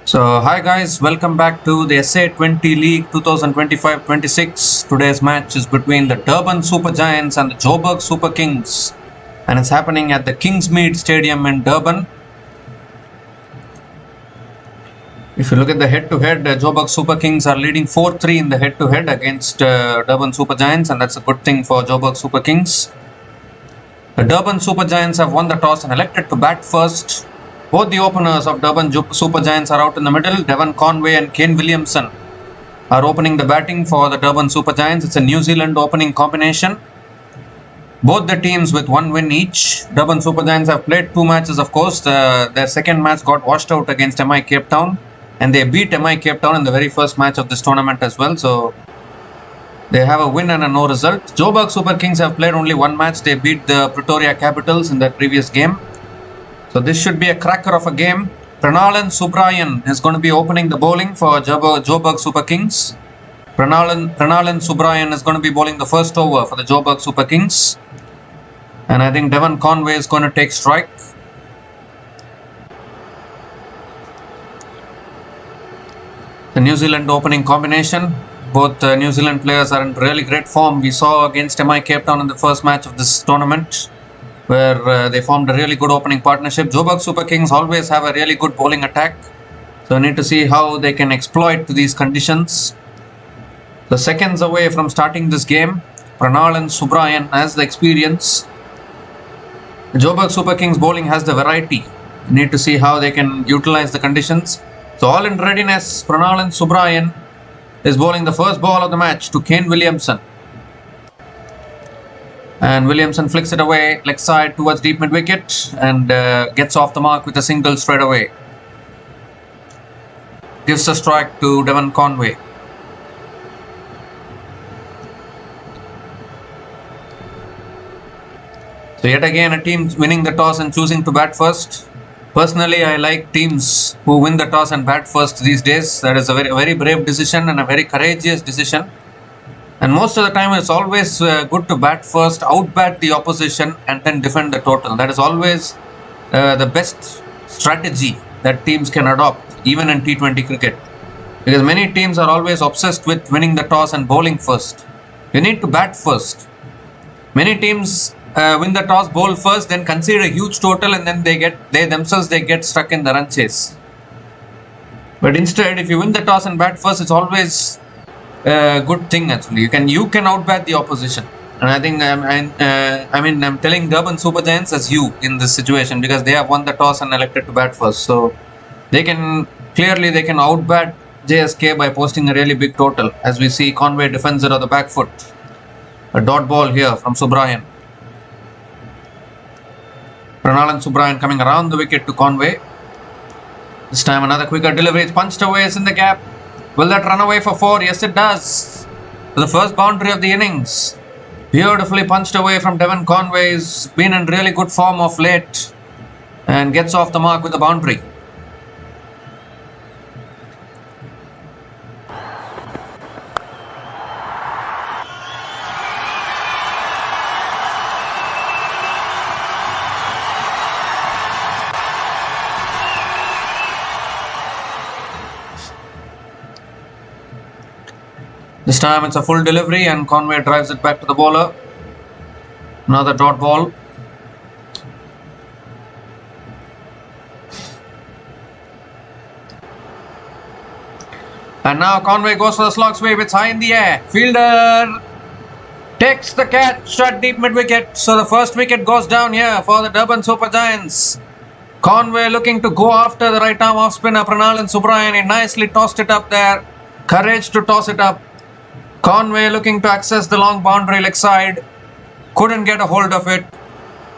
So, hi guys, welcome back to the SA20 League 2025-26. Today's match is between the Durban Super Giants and the Joburg Super Kings, and it's happening at the Kingsmead Stadium in Durban. If you look at the head-to-head, Joburg Super Kings are leading 4-3 in the head-to-head against Durban Super Giants, and that's a good thing for Joburg Super Kings. The Durban Super Giants have won the toss and elected to bat first. Both the openers of Durban Super Giants are out in the middle. Devon Conway and Kane Williamson are opening the batting for the Durban Super Giants. It's a New Zealand opening combination. Both the teams with one win each. Durban Super Giants have played two matches, of course. Their second match got washed out against MI Cape Town, and they beat MI Cape Town in the very first match of this tournament as well. So they have a win and a no result. Joburg Super Kings have played only one match. They beat the Pretoria Capitals in their previous game. So this should be a cracker of a game. Pranalan Subrayan is going to be opening the bowling for Joburg Super Kings. Pranalan Subrayan is going to be bowling the first over for the Joburg Super Kings. And I think Devon Conway is going to take strike. The New Zealand opening combination. Both New Zealand players are in really great form. We saw against MI Cape Town in the first match of this tournament, where they formed a really good opening partnership. Joburg Super Kings always have a really good bowling attack, so we need to see how they can exploit these conditions. The seconds away from starting this game, Pranalan Subrayan has the experience. The Joburg Super Kings bowling has the variety. We need to see how they can utilize the conditions. So all in readiness, Pranalan Subrayan is bowling the first ball of the match to Kane Williamson. And Williamson flicks it away leg side towards deep mid wicket and gets off the mark with a single straight away. Gives a strike to Devon Conway. So yet again a team winning the toss and choosing to bat first. Personally, I like teams who win the toss and bat first these days. That is a very brave decision and a very courageous decision. And most of the time, it's always good to bat first, outbat the opposition, and then defend the total. That is always the best strategy that teams can adopt, even in T20 cricket. Because many teams are always obsessed with winning the toss and bowling first. You need to bat first. Many teams win the toss, bowl first, then concede a huge total, and then they themselves get stuck in the run chase. But instead, if you win the toss and bat first, it's always good thing actually. You can outbat the opposition, and I think I'm telling Durban Super Giants as you in this situation, because they have won the toss and elected to bat first, so they can outbat JSK by posting a really big total. As we see, Conway defends it on the back foot. A dot ball here from Subrayan. Pranalan Subrayan coming around the wicket to Conway. This time another quicker delivery. It's punched away. It's in the gap. Will that run away for 4? Yes, it does. The first boundary of the innings. Beautifully punched away from Devon Conway. He's been in really good form of late and gets off the mark with a boundary. This time it's a full delivery and Conway drives it back to the bowler. Another dot ball. And now Conway goes for the slog sweep. It's high in the air. Fielder takes the catch at deep mid wicket. So the first wicket goes down here for the Durban Super Giants. Conway looking to go after the right arm off spinner Pranalan Subrayan. He nicely tossed it up there. Courage to toss it up. Conway looking to access the long boundary leg side. Couldn't get a hold of it.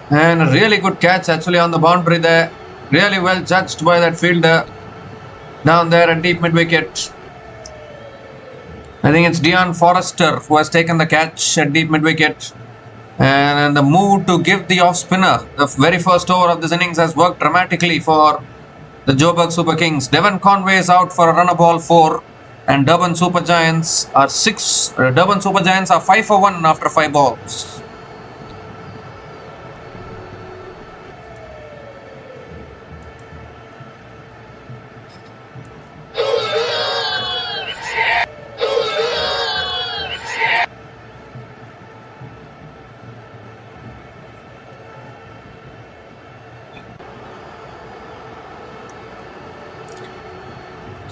And a really good catch actually on the boundary there. Really well judged by that fielder down there at deep mid wicket. I think it's Dion Forrester who has taken the catch at deep mid wicket. And the move to give the off spinner the very first over of this innings has worked dramatically for the Joburg Super Kings. Devon Conway is out for a run of ball 4. And Durban Super Giants are 5 for 1 after 5 balls.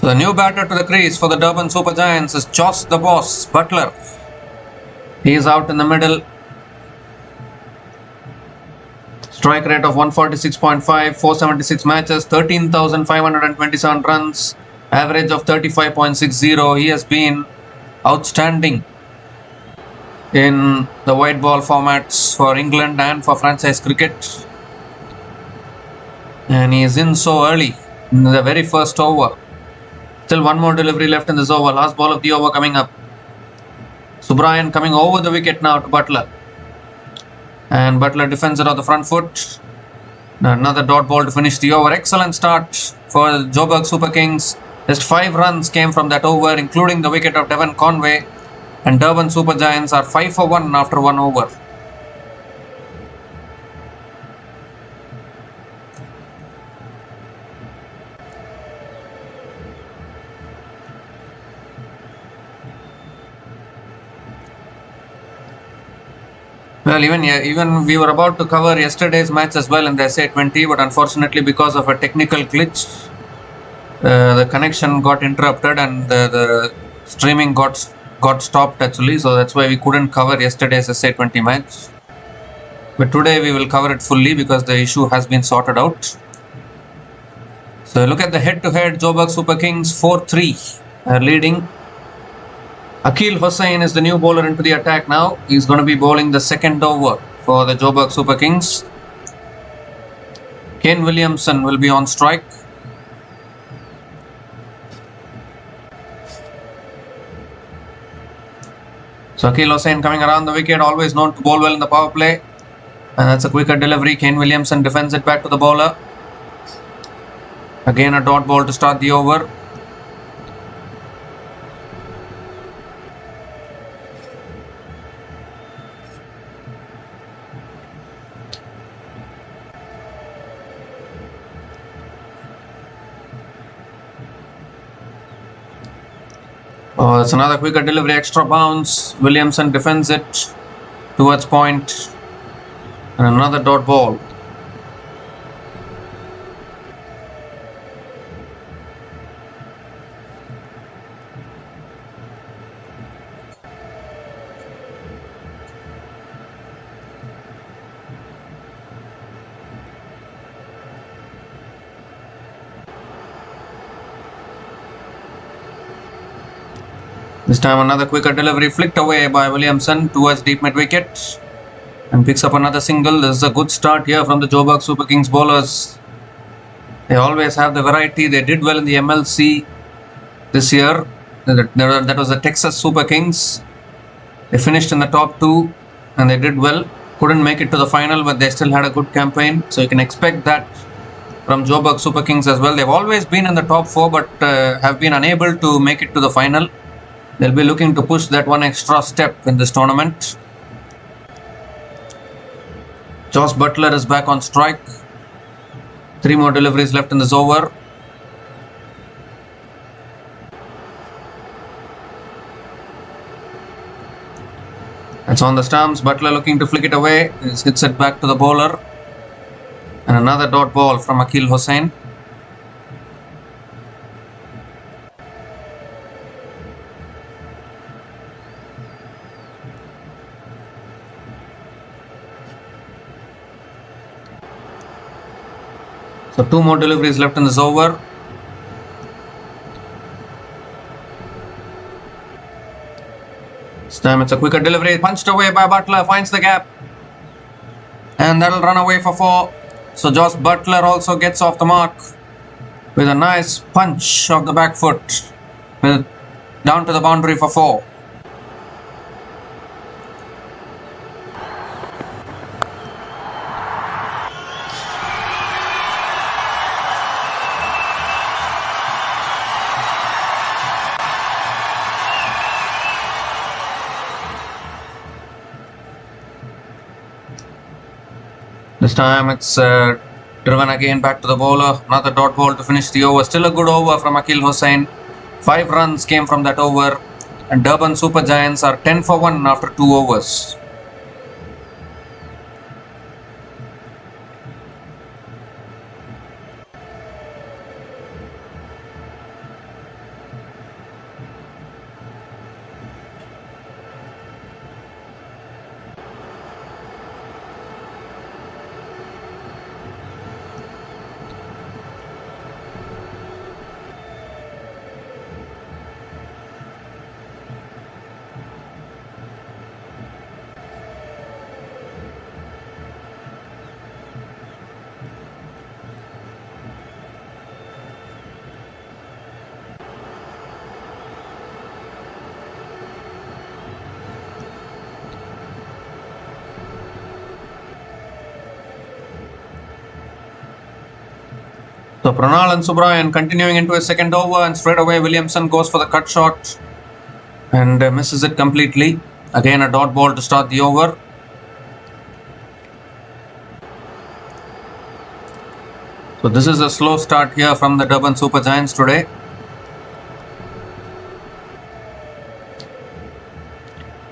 So the new batter to the crease for the Durban Super Giants is Joss the Boss Butler. He is out in the middle. Strike rate of 146.5, 476 matches, 13,527 runs, average of 35.60. He has been outstanding in the white ball formats for England and for franchise cricket. And he is in so early in the very first over. Still one more delivery left in this over. Last ball of the over coming up. Subryan coming over the wicket now to Butler. And Butler defends it on the front foot. Another dot ball to finish the over. Excellent start for Joburg Super Kings. Just 5 runs came from that over, including the wicket of Devon Conway. And Durban Super Giants are 5 for 1 after 1 over. Well, even we were about to cover yesterday's match as well in the SA20, but unfortunately because of a technical glitch, the connection got interrupted and the streaming got stopped actually. So that's why we couldn't cover yesterday's SA20 match. But today we will cover it fully because the issue has been sorted out. So look at the head-to-head. Joburg Super Kings 4-3 are leading. Akil Hossain is the new bowler into the attack now. He's going to be bowling the second over for the Joburg Super Kings. Kane Williamson will be on strike. So Akil Hossain coming around the wicket, always known to bowl well in the power play. And that's a quicker delivery. Kane Williamson defends it back to the bowler. Again a dot ball to start the over. Oh, that's another quicker delivery, extra bounce. Williamson defends it towards point. And another dot ball. This time another quicker delivery flicked away by Williamson towards deep mid wicket and picks up another single. This is a good start here from the Joburg Super Kings bowlers. They always have the variety. They did well in the MLC this year. That was the Texas Super Kings. They finished in the top 2 and they did well. Couldn't make it to the final, but they still had a good campaign. So you can expect that from Joburg Super Kings as well. They've always been in the top 4 but have been unable to make it to the final. They'll be looking to push that one extra step in this tournament. Joss Butler is back on strike. 3 more deliveries left in this over. That's on the stumps. Butler looking to flick it away. Hits it back to the bowler. And another dot ball from Akil Hossain. So 2 more deliveries left in this over. This time it's a quicker delivery. Punched away by Butler. Finds the gap. And that'll run away for 4. So Joss Butler also gets off the mark with a nice punch of the back foot. Down to the boundary for 4. This time it's driven again back to the bowler. Another dot ball to finish the over. Still a good over from Akil Hossain. 5 runs came from that over. And Durban Super Giants are 10 for 1 after 2 overs. So Pranal and Subrayan continuing into his second over, and straight away Williamson goes for the cut shot and misses it completely. Again a dot ball to start the over. So this is a slow start here from the Durban Super Giants today.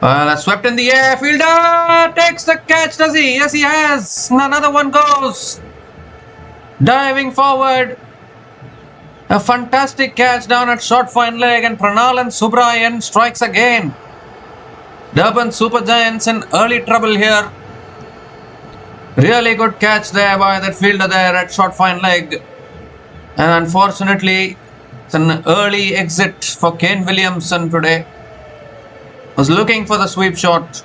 That's swept in the air. Fielder takes the catch, does he? Yes, he has. Another one goes. Diving forward. A fantastic catch down at short fine leg, and Pranal and Subrayan strikes again. Durban Super Giants in early trouble here. Really good catch there by that fielder there at short fine leg. And unfortunately, it's an early exit for Kane Williamson today. Was looking for the sweep shot,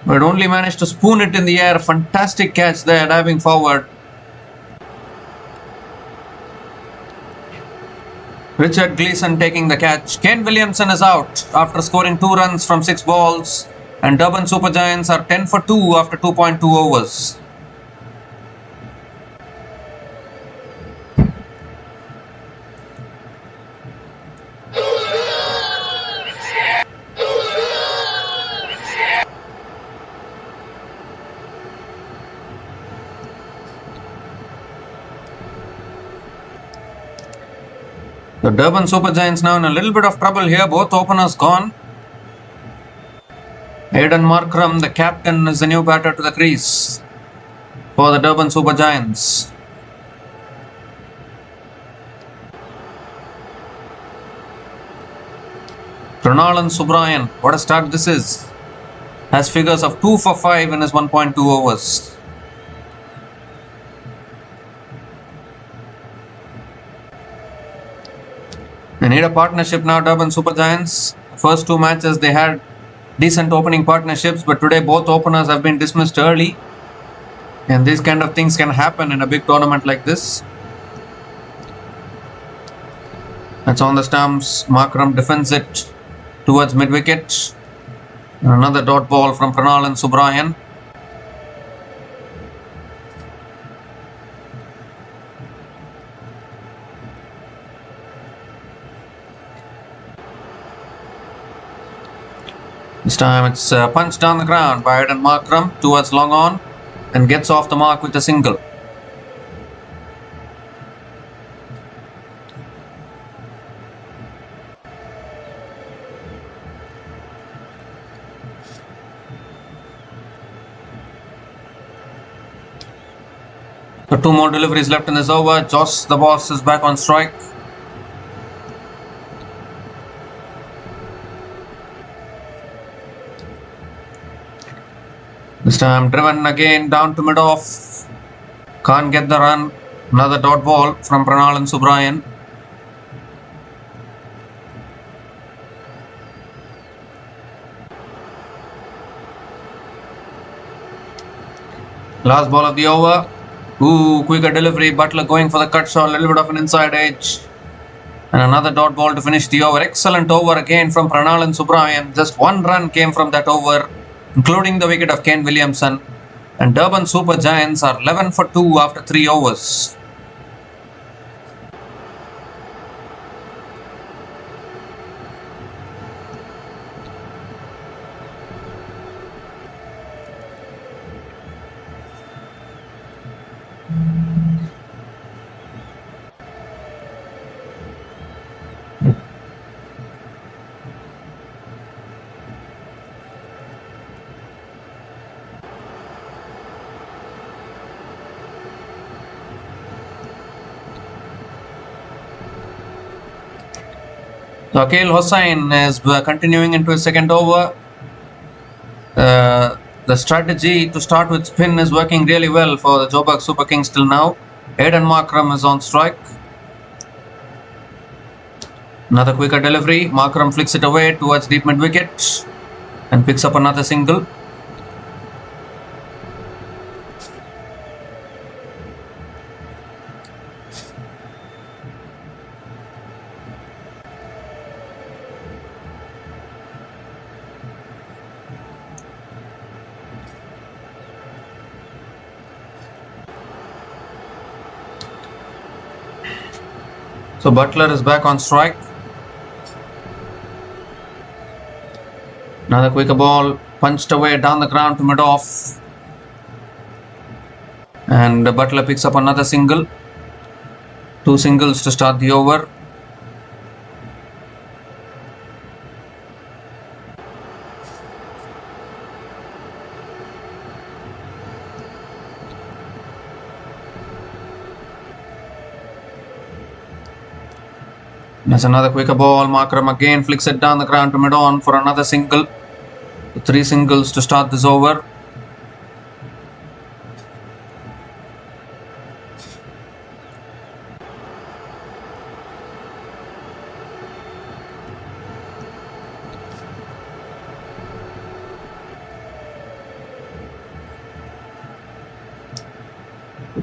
but only managed to spoon it in the air. Fantastic catch there, diving forward. Richard Gleeson taking the catch. Kane Williamson is out after scoring 2 runs from 6 balls, and Durban Super Giants are 10 for 2 after 2.2 overs. The Durban Super Giants now in a little bit of trouble here. Both openers gone. Aidan Markram, the captain, is the new batter to the crease for the Durban Super Giants. Pranal and Subrayan, what a start this is. Has figures of 2 for 5 in his 1.2 overs. They need a partnership now, Durban Super Giants. First 2 matches they had decent opening partnerships, but today both openers have been dismissed early. And these kind of things can happen in a big tournament like this. That's on the stumps. Markram defends it towards mid-wicket. Another dot ball from Pranal and Subrayan. This time it's punched down the ground by Aidan Markram towards long on and gets off the mark with a single. So 2 more deliveries left in this over. Joss, the boss, is back on strike. This time driven again down to mid-off. Can't get the run. Another dot ball from Pranal and Subrayan. Last ball of the over. Ooh, quicker delivery. Butler going for the cut shot. A little bit of an inside edge. And another dot ball to finish the over. Excellent over again from Pranal and Subrayan. Just 1 run came from that over, including the wicket of Kane Williamson. And Durban Super Giants are 11 for 2 after 3 overs. So Akil Hossain is continuing into his second over. The strategy to start with spin is working really well for the Joburg Super Kings till now. Aidan Markram is on strike. Another quicker delivery. Markram flicks it away towards deep mid wicket and picks up another single. So Butler is back on strike. Another quicker ball punched away down the ground to mid-off. And Butler picks up another single. 2 singles to start the over. There's another quicker ball. Markram again flicks it down the ground to mid-on for another single. 3 singles to start this over.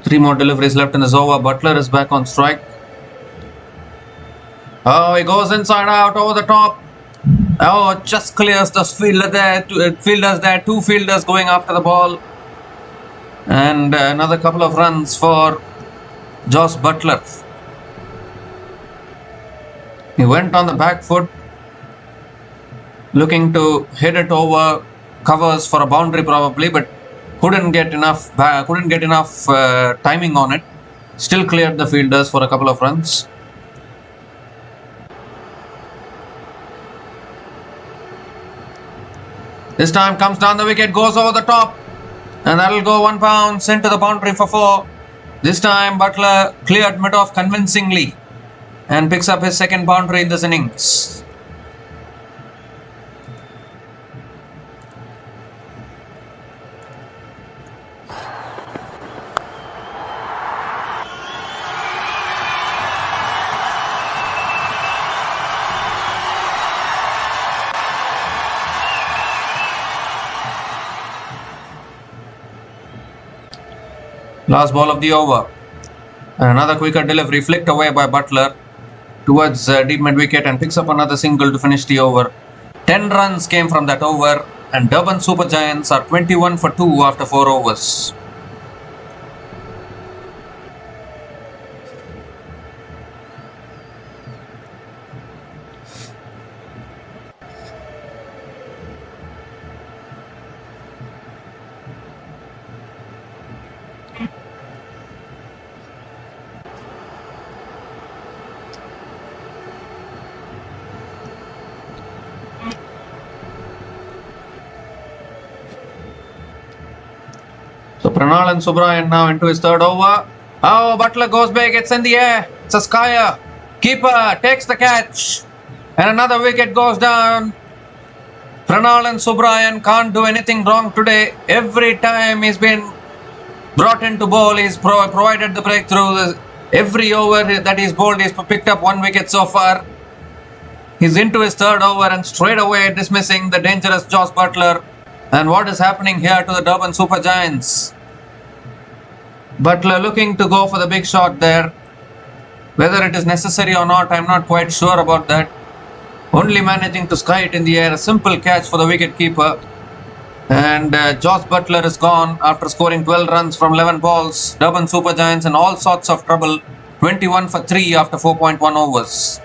Three more deliveries left in this over. Butler is back on strike. Oh, he goes inside out over the top. Oh, just clears the fielder there. Fielders there. 2 fielders going after the ball. And another couple of runs for Josh Butler. He went on the back foot, looking to hit it over covers for a boundary probably, but couldn't get enough timing on it. Still cleared the fielders for a couple of runs. This time comes down the wicket, goes over the top, and that'll go 1 bounce into the boundary for 4. This time Butler cleared mid-off convincingly and picks up his second boundary in this innings. Last ball of the over. And another quicker delivery flicked away by Butler towards deep mid-wicket and picks up another single to finish the over. 10 runs came from that over and Durban Super Giants are 21 for 2 after 4 overs. So Pranal and Subrayan now into his third over. Oh, Butler goes big, it's in the air. It's a skyer. Keeper takes the catch. And another wicket goes down. Pranal and Subrayan can't do anything wrong today. Every time he's been brought into bowl, he's provided the breakthrough. Every over that he's bowled, he's picked up 1 wicket so far. He's into his third over and straight away dismissing the dangerous Josh Butler. And what is happening here to the Durban Super Giants? Butler looking to go for the big shot there. Whether it is necessary or not, I'm not quite sure about that. Only managing to sky it in the air. A simple catch for the wicket keeper. And Josh Butler is gone after scoring 12 runs from 11 balls. Durban Super Giants in all sorts of trouble. 21 for 3 after 4.1 overs.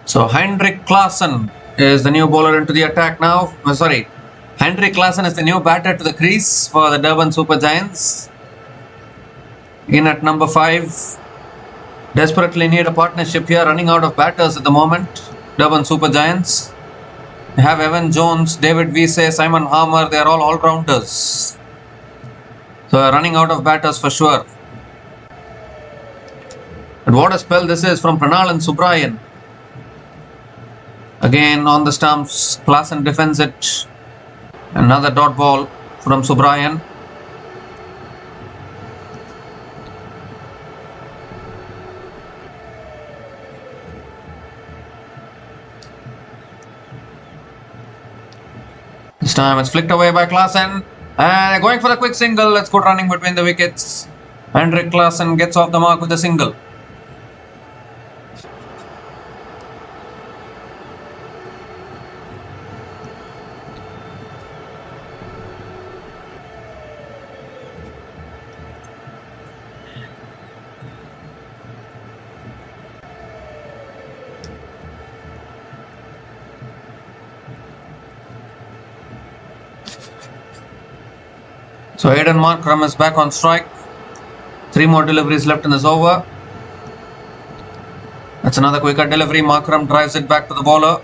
So Heinrich Klaasen is the new bowler into the attack now. Heinrich Klaasen is the new batter to the crease for the Durban Super Giants. In at number 5. Desperately need a partnership here, running out of batters at the moment. Durban Super Giants. They have Evan Jones, David Wiese, Simon Harmer. They are all all-rounders. So running out of batters for sure. And what a spell this is from Pranal and Subrayan. Again on the stumps, Klaasen defends it. Another dot ball from Subrayan. This time it's flicked away by Klaasen. And going for the quick single. Let's go running between the wickets. Henrik Klassen gets off the mark with a single. So Aiden Markram is back on strike. 3 more deliveries left in this over. That's another quicker delivery. Markram drives it back to the bowler.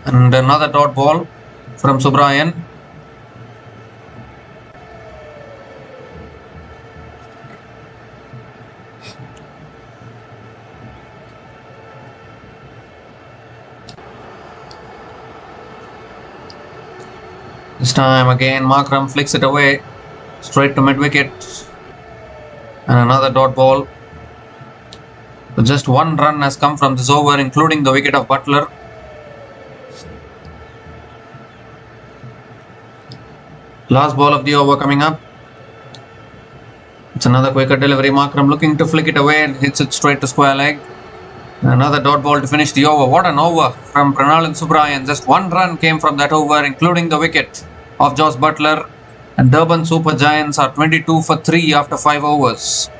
And another dot ball from Subrayan. This time again Markram flicks it away straight to mid-wicket. And another dot ball. So just 1 run has come from this over, including the wicket of Butler. Last ball of the over coming up. It's another quicker delivery. Markram looking to flick it away and hits it straight to square leg. Another dot ball to finish the over. What an over from Pranal and Subrayan. Just 1 run came from that over, including the wicket of Josh Butler. And Durban Super Giants are 22 for 3 after 5 overs.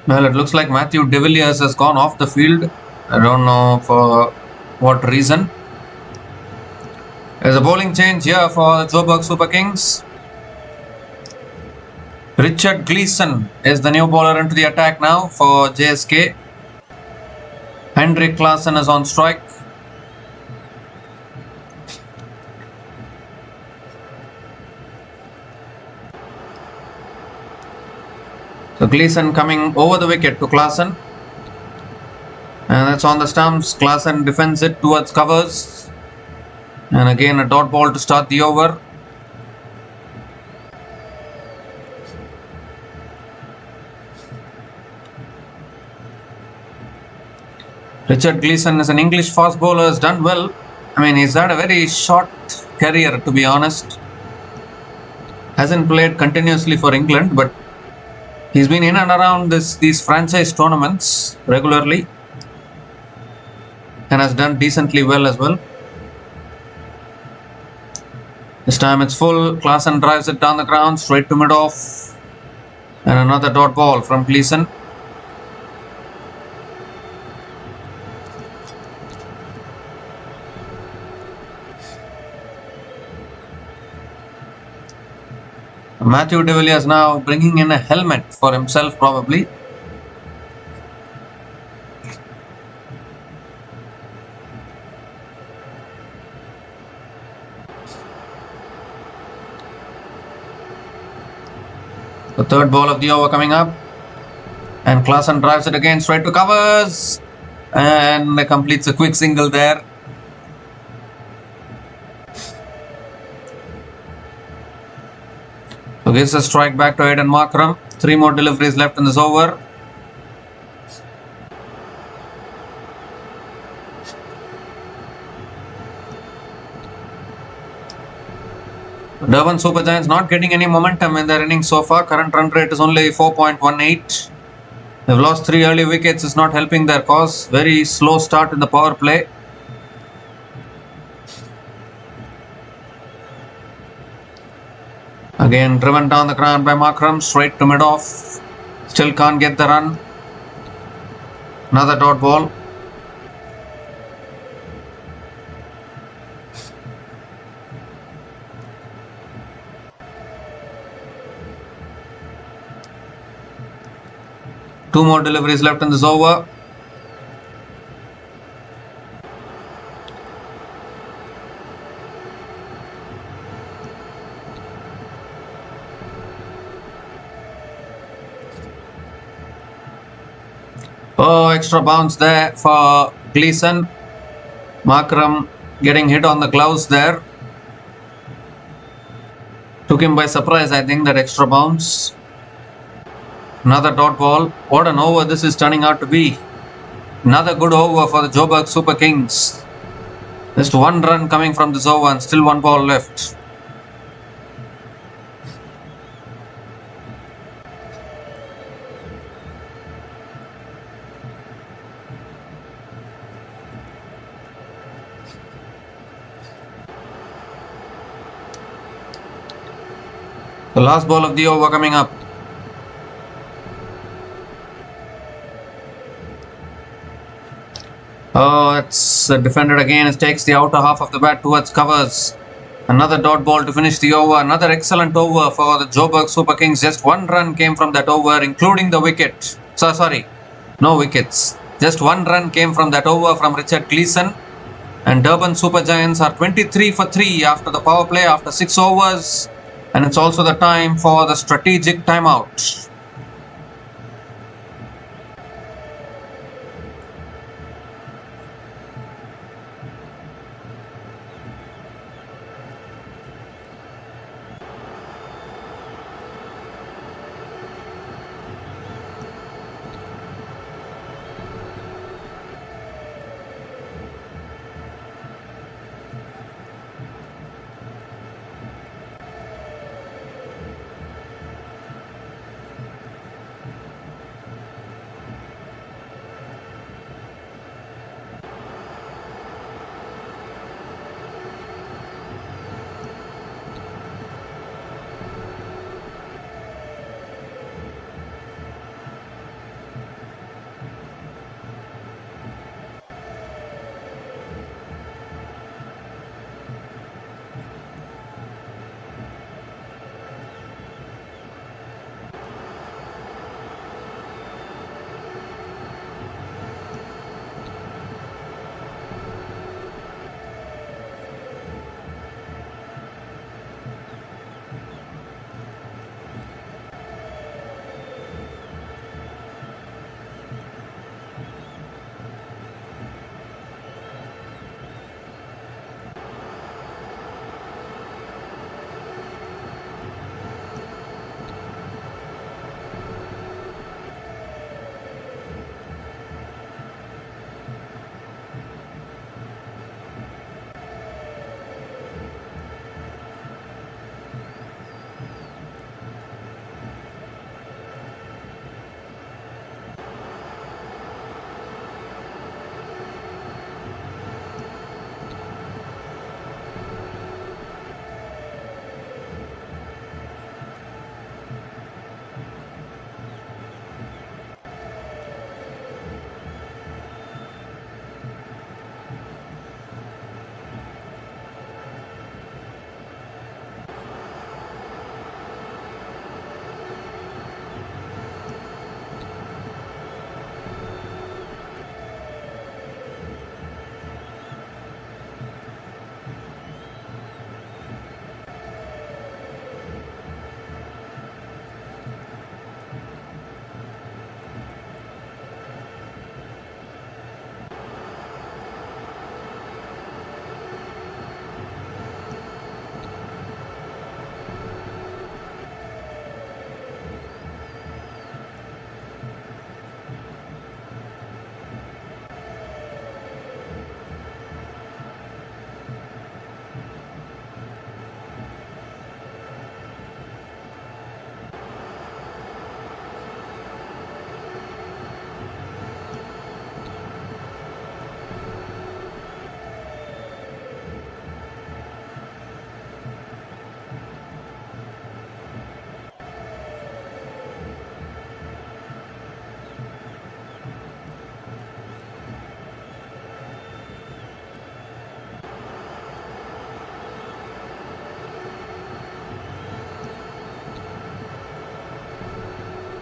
Well, it looks like Matthew de Villiers has gone off the field. I don't know for what reason. There's a bowling change here for the Joburg Super Kings. Richard Gleeson is the new bowler into the attack now for JSK. Henrik Klassen is on strike. So Gleeson coming over the wicket to Klassen. And that's on the stumps. Klassen defends it towards covers. And again a dot ball to start the over. Richard Gleeson is an English fast bowler, has done well. I mean, he's had a very short career, to be honest. Hasn't played continuously for England, but he's been in and around these franchise tournaments regularly and has done decently well as well. This time it's full. Klassen drives it down the ground straight to mid-off. And another dot ball from Gleeson. Matthew de Villiers now bringing in a helmet for himself probably. The third ball of the over coming up. And Klassen drives it again straight to covers. And completes a quick single there. So gives a strike back to Aiden Markram. 3 more deliveries left in this over. Durban Super Giants not getting any momentum in their innings so far. Current run rate is only 4.18. They've lost 3 early wickets. It's not helping their cause. Very slow start in the power play. Again driven down the ground by Markram, straight to mid-off. Still can't get the run. Another dot ball. Two more deliveries left in this over. Oh, extra bounce there for Gleason. Markram getting hit on the gloves there. Took him by surprise, I think, that extra bounce. Another dot ball. What an over this is turning out to be. Another good over for the Joburg Super Kings. Just one run coming from this over and still one ball left. The last ball of the over coming up. Oh, it's defended again. It takes the outer half of the bat towards covers. Another dot ball to finish the over. Another excellent over for the Joburg Super Kings. Just one run came from that over, including the wicket. Sorry, no wickets. Just one run came from that over from Richard Gleason. And Durban Super Giants are 23 for 3 after the power play, after 6 overs. And it's also the time for the strategic timeout.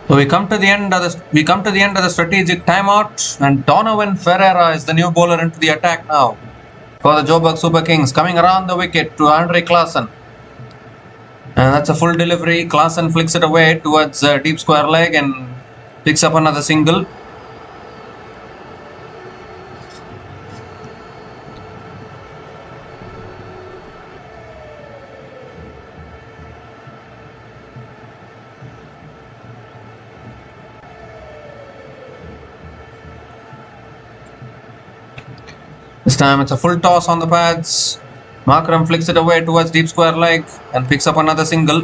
So we come to the end of the strategic timeout, and Donovan Ferreira is the new bowler into the attack now for the Joburg Super Kings, coming around the wicket to Andre Klaasen. And that's a full delivery. Klaasen flicks it away towards deep square leg and picks up another single. This time it's a full toss on the pads. Markram flicks it away towards deep square leg and picks up another single.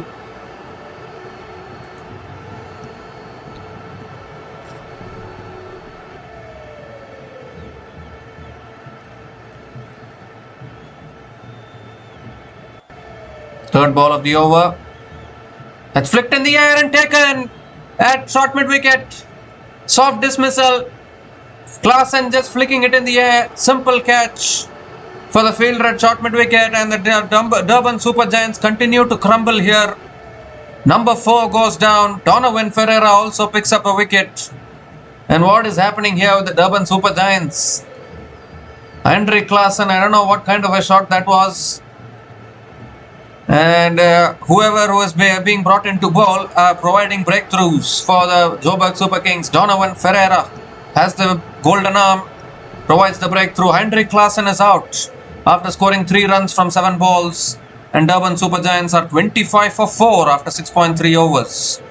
Third ball of the over. That's flicked in the air and taken at short mid wicket. Soft dismissal. Klaasen just flicking it in the air. Simple catch for the fielder at short mid wicket, and the Durban Super Giants continue to crumble here. Number 4 goes down. Donovan Ferreira also picks up a wicket. And what is happening here with the Durban Super Giants? Andre Klaasen, I don't know what kind of a shot that was. And whoever who is being brought into bowl are providing breakthroughs for the Joburg Super Kings. Donovan Ferreira has the golden arm, provides the breakthrough. Andre Klaasen is out after scoring 3 runs from 7 balls. And Durban Super Giants are 25 for 4 after 6.3 overs.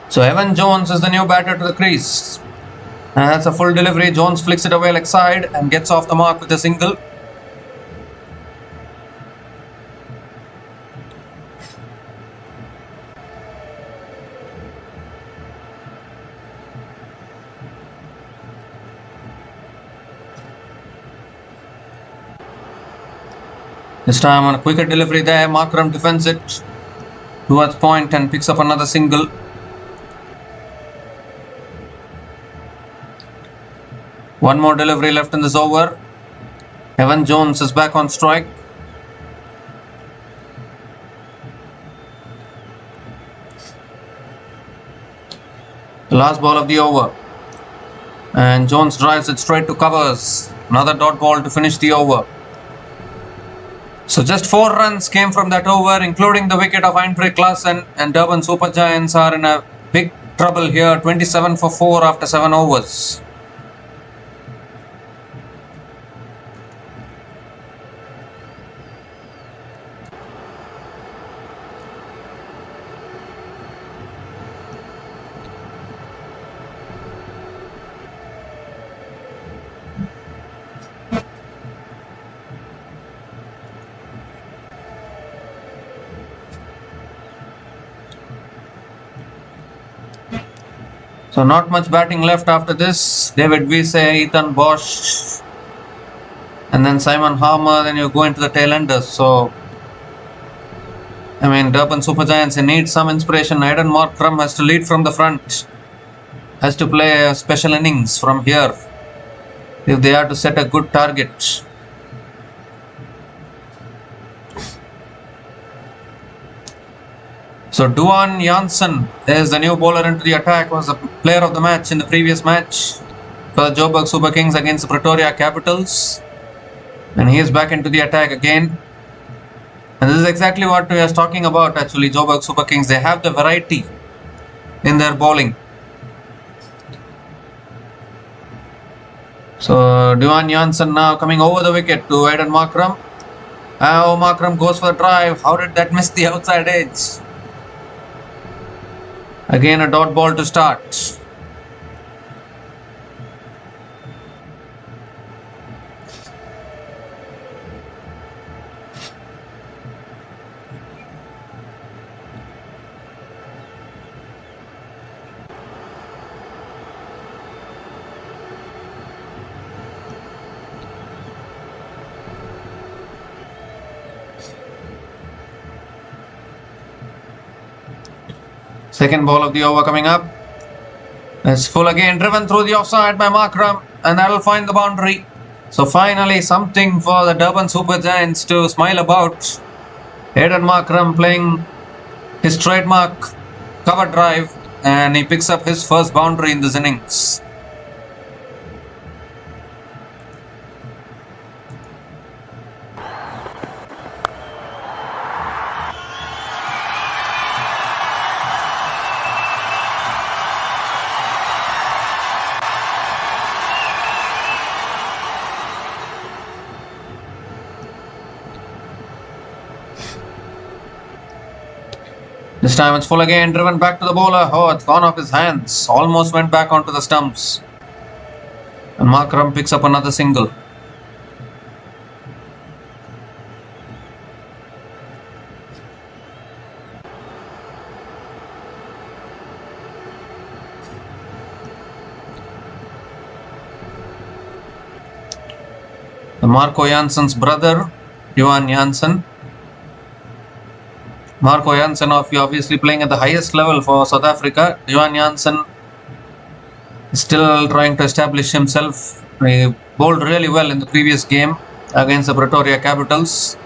So Evan Jones is the new batter to the crease. And that's a full delivery. Jones flicks it away leg side and gets off the mark with a single. This time on a quicker delivery there, Markram defends it towards point and picks up another single. One more delivery left in this over. Evan Jones is back on strike. The last ball of the over. And Jones drives it straight to covers. Another dot ball to finish the over. So just 4 runs came from that over, including the wicket of Andre Klaasen, and Durban Super Giants are in a big trouble here. 27 for 4 after 7 overs. So not much batting left after this. David Wiese, Ethan Bosch, and then Simon Harmer. Then you go into the tail enders. So, I mean, Durban Super Giants, they need some inspiration. Aidan Markram has to lead from the front. Has to play a special innings from here if they are to set a good target. So Duan Janssen is the new bowler into the attack, was the player of the match in the previous match for the Joburg Super Kings against the Pretoria Capitals. And he is back into the attack again. And this is exactly what we are talking about actually, Joburg Super Kings. They have the variety in their bowling. So Duan Janssen now coming over the wicket to Aidan Markram. Oh, Markram goes for the drive. How did that miss the outside edge? Again a dot ball to start. Second ball of the over coming up. It's full again, driven through the offside by Markram, and that will find the boundary. So finally something for the Durban Super Giants to smile about. Aidan Markram playing his trademark cover drive, and he picks up his first boundary in this innings. This time it's full again, driven back to the bowler. Oh, it's gone off his hands. Almost went back onto the stumps. And Markram picks up another single. Marco Janssen's brother, Johan Janssen. Marco Janssen obviously playing at the highest level for South Africa. Johan Janssen is still trying to establish himself. He bowled really well in the previous game against the Pretoria Capitals.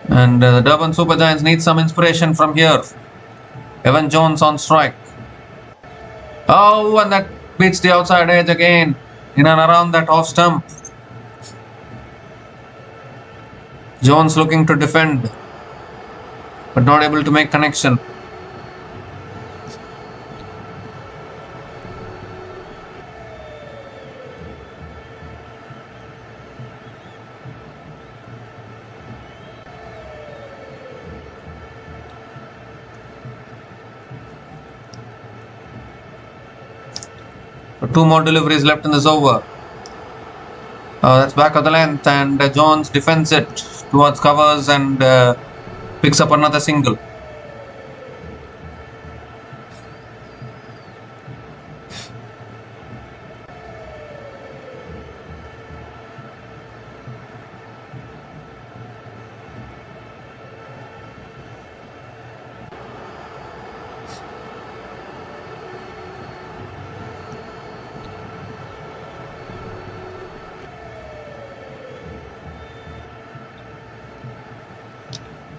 And the Durban Super Giants need some inspiration from here. Evan Jones on strike. Oh, and that beats the outside edge again, in and around that off stump. Jones looking to defend, but not able to make connection. Two more deliveries left in this over. That's back of the length, and Jones defends it towards covers and picks up another single.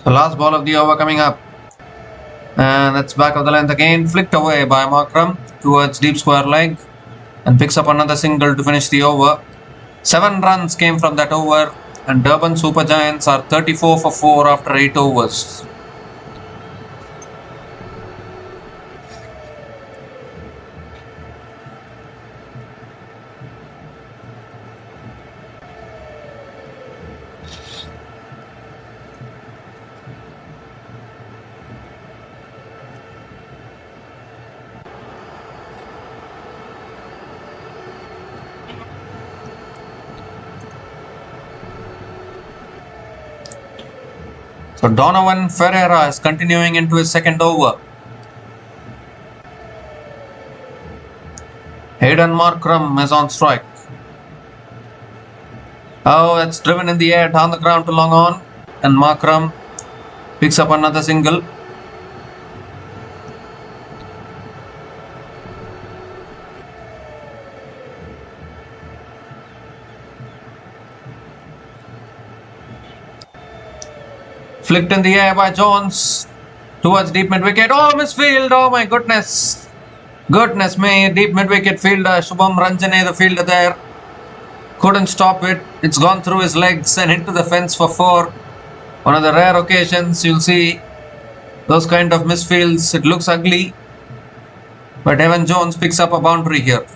The last ball of the over coming up, and that's back of the length again, flicked away by Markram towards deep square leg, and picks up another single to finish the over. 7 runs came from that over, and Durban Super Giants are 34 for 4 after 8 overs. So Donovan Ferreira is continuing into his second over. Hayden Markram is on strike. Oh, that's driven in the air down the ground to long on, and Markram picks up another single. Flicked in the air by Jones towards deep mid-wicket. Oh, misfield. Oh my goodness. Goodness me. Deep mid-wicket fielder Shubham Ranjane, the fielder there, couldn't stop it. It's gone through his legs and into the fence for 4. One of the rare occasions you'll see those kind of misfields. It looks ugly, but Evan Jones picks up a boundary here.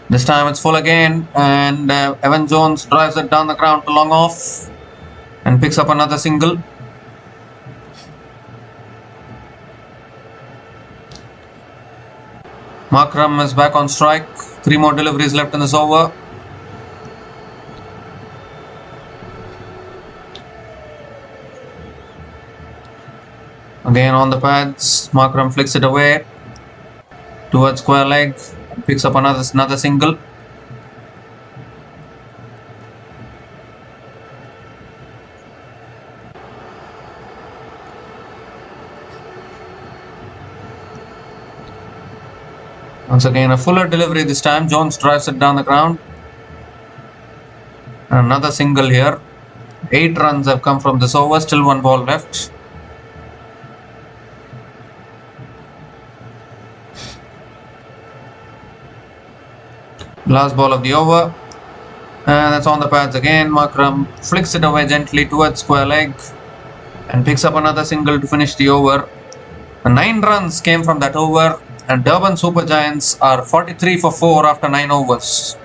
This time it's full again, and Evan Jones drives it down the ground to long off and picks up another single. Markram is back on strike. 3 more deliveries left in this over. Again on the pads, Markram flicks it away towards square leg. Picks up another single. Once again a fuller delivery this time. Jones drives it down the ground. Another single here. 8 runs have come from this over. Still 1 ball left. Last ball of the over. And that's on the pads again. Markram flicks it away gently towards square leg and picks up another single to finish the over. 9 runs came from that over, and Durban Super Giants are 43 for 4 after 9 overs.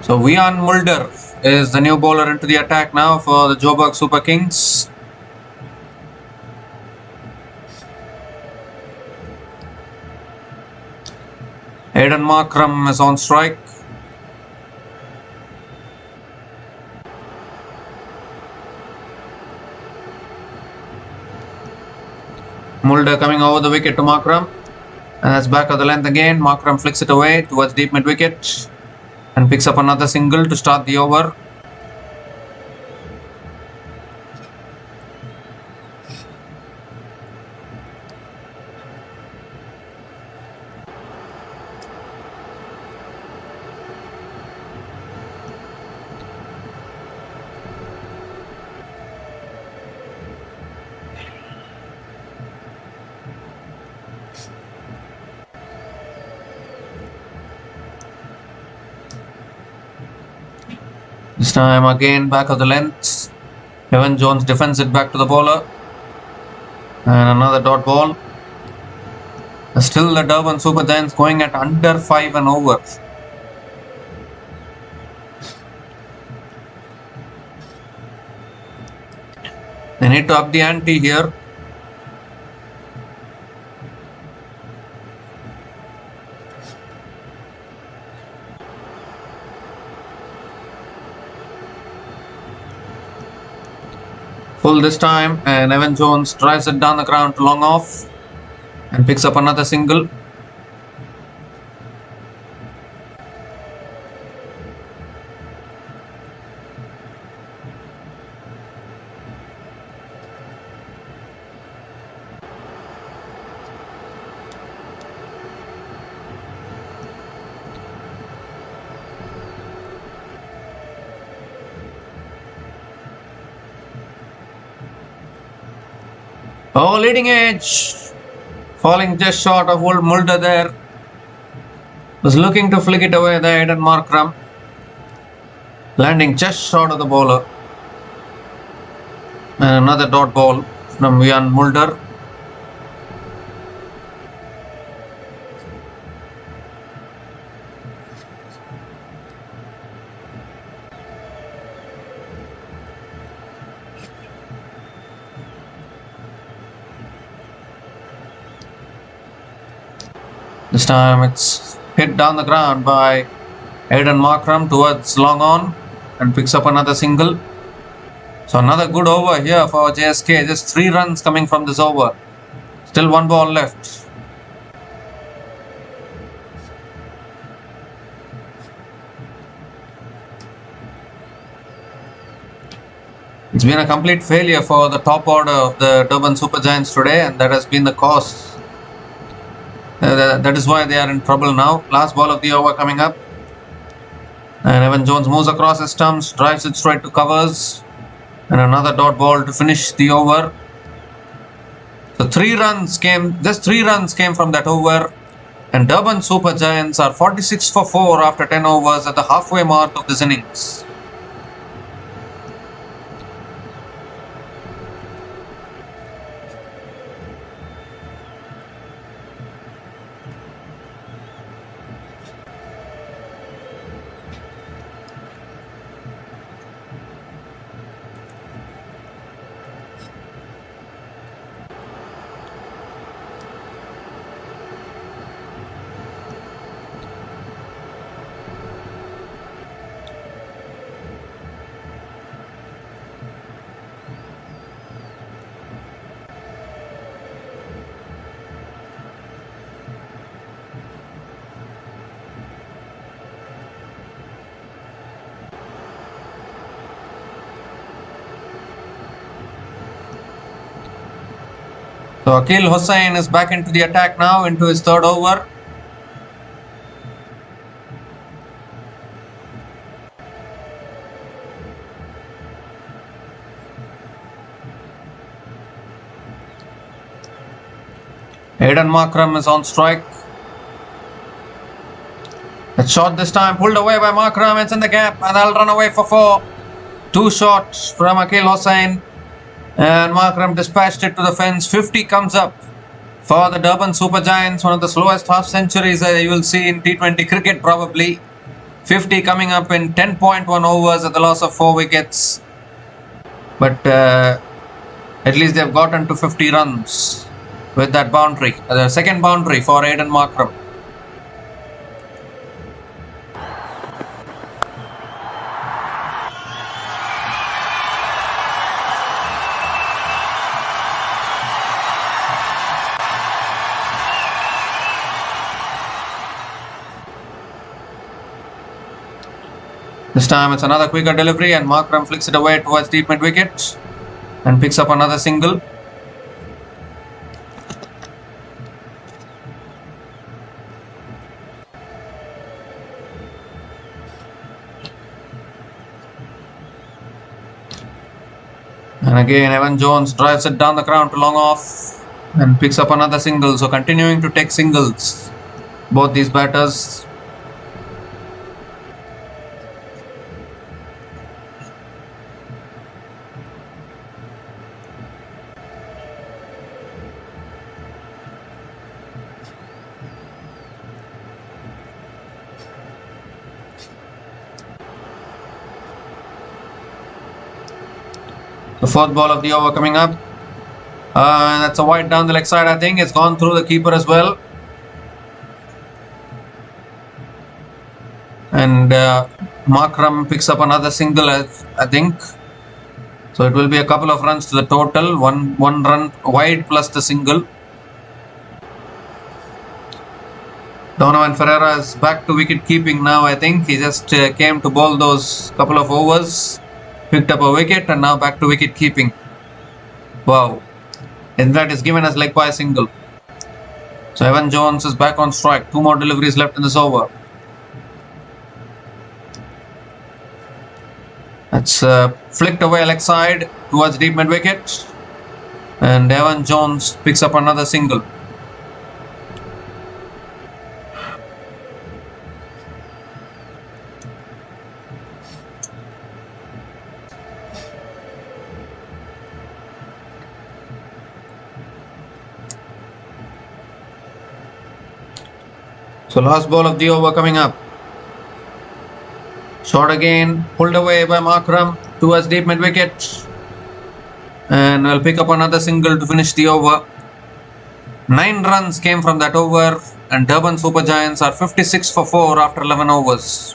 So Vian Mulder is the new bowler into the attack now for the Joburg Super Kings. Aidan Markram is on strike. Mulder coming over the wicket to Markram. And that's back of the length again. Markram flicks it away towards deep mid wicket and picks up another single to start the over. This time again back of the length. Evan Jones defends it back to the bowler. And another dot ball. Still the Durban Super Giants going at under 5 and over. They need to up the ante here. Full this time, and Evan Jones drives it down the ground to long off and picks up another single. Oh, leading edge, falling just short of old Mulder there. Was looking to flick it away there, Aidan Markram. Landing just short of the bowler. And another dot ball from Vian Mulder. This time it's hit down the ground by Aidan Markram towards long on and picks up another single. So another good over here for JSK. Just 3 runs coming from this over. Still 1 ball left. It's been a complete failure for the top order of the Durban Super Giants today, and that has been the cause. That is why they are in trouble now. Last ball of the over coming up. And Evan Jones moves across his stumps, drives it straight to covers. And another dot ball to finish the over. So just 3 runs came from that over. And Durban Super Giants are 46 for 4 after 10 overs at the halfway mark of this innings. So Akil Hussain is back into the attack now, into his third over. Aidan Markram is on strike. It's shot this time, pulled away by Markram. It's in the gap and they'll run away for 4. 2 shots from Akil Hussain. And Markram dispatched it to the fence. 50 comes up for the Durban Super Giants. One of the slowest half centuries you will see in T20 cricket probably. 50 coming up in 10.1 overs at the loss of 4 wickets. But at least they've gotten to 50 runs with that boundary. The second boundary for Aidan Markram. This time it's another quicker delivery and Markram flicks it away towards deep mid wicket and picks up another single. And again Evan Jones drives it down the ground to long off and picks up another single. So continuing to take singles, both these batters. The fourth ball of the over coming up. That's a wide down the leg side, I think. It's gone through the keeper as well. And Markram picks up another single, I think. So it will be a couple of runs to the total. One run wide plus the single. Donovan Ferreira is back to wicket keeping now, I think. He just came to bowl those couple of overs. Picked up a wicket and now back to wicket keeping. Wow. In fact, it's given as leg by a single. So Evan Jones is back on strike. 2 more deliveries left in this over. That's flicked away leg side towards deep mid wicket. And Evan Jones picks up another single. So last ball of the over coming up. Shot again, pulled away by Markram towards deep mid wicket. And we'll pick up another single to finish the over. 9 runs came from that over and Durban Super Giants are 56 for 4 after 11 overs.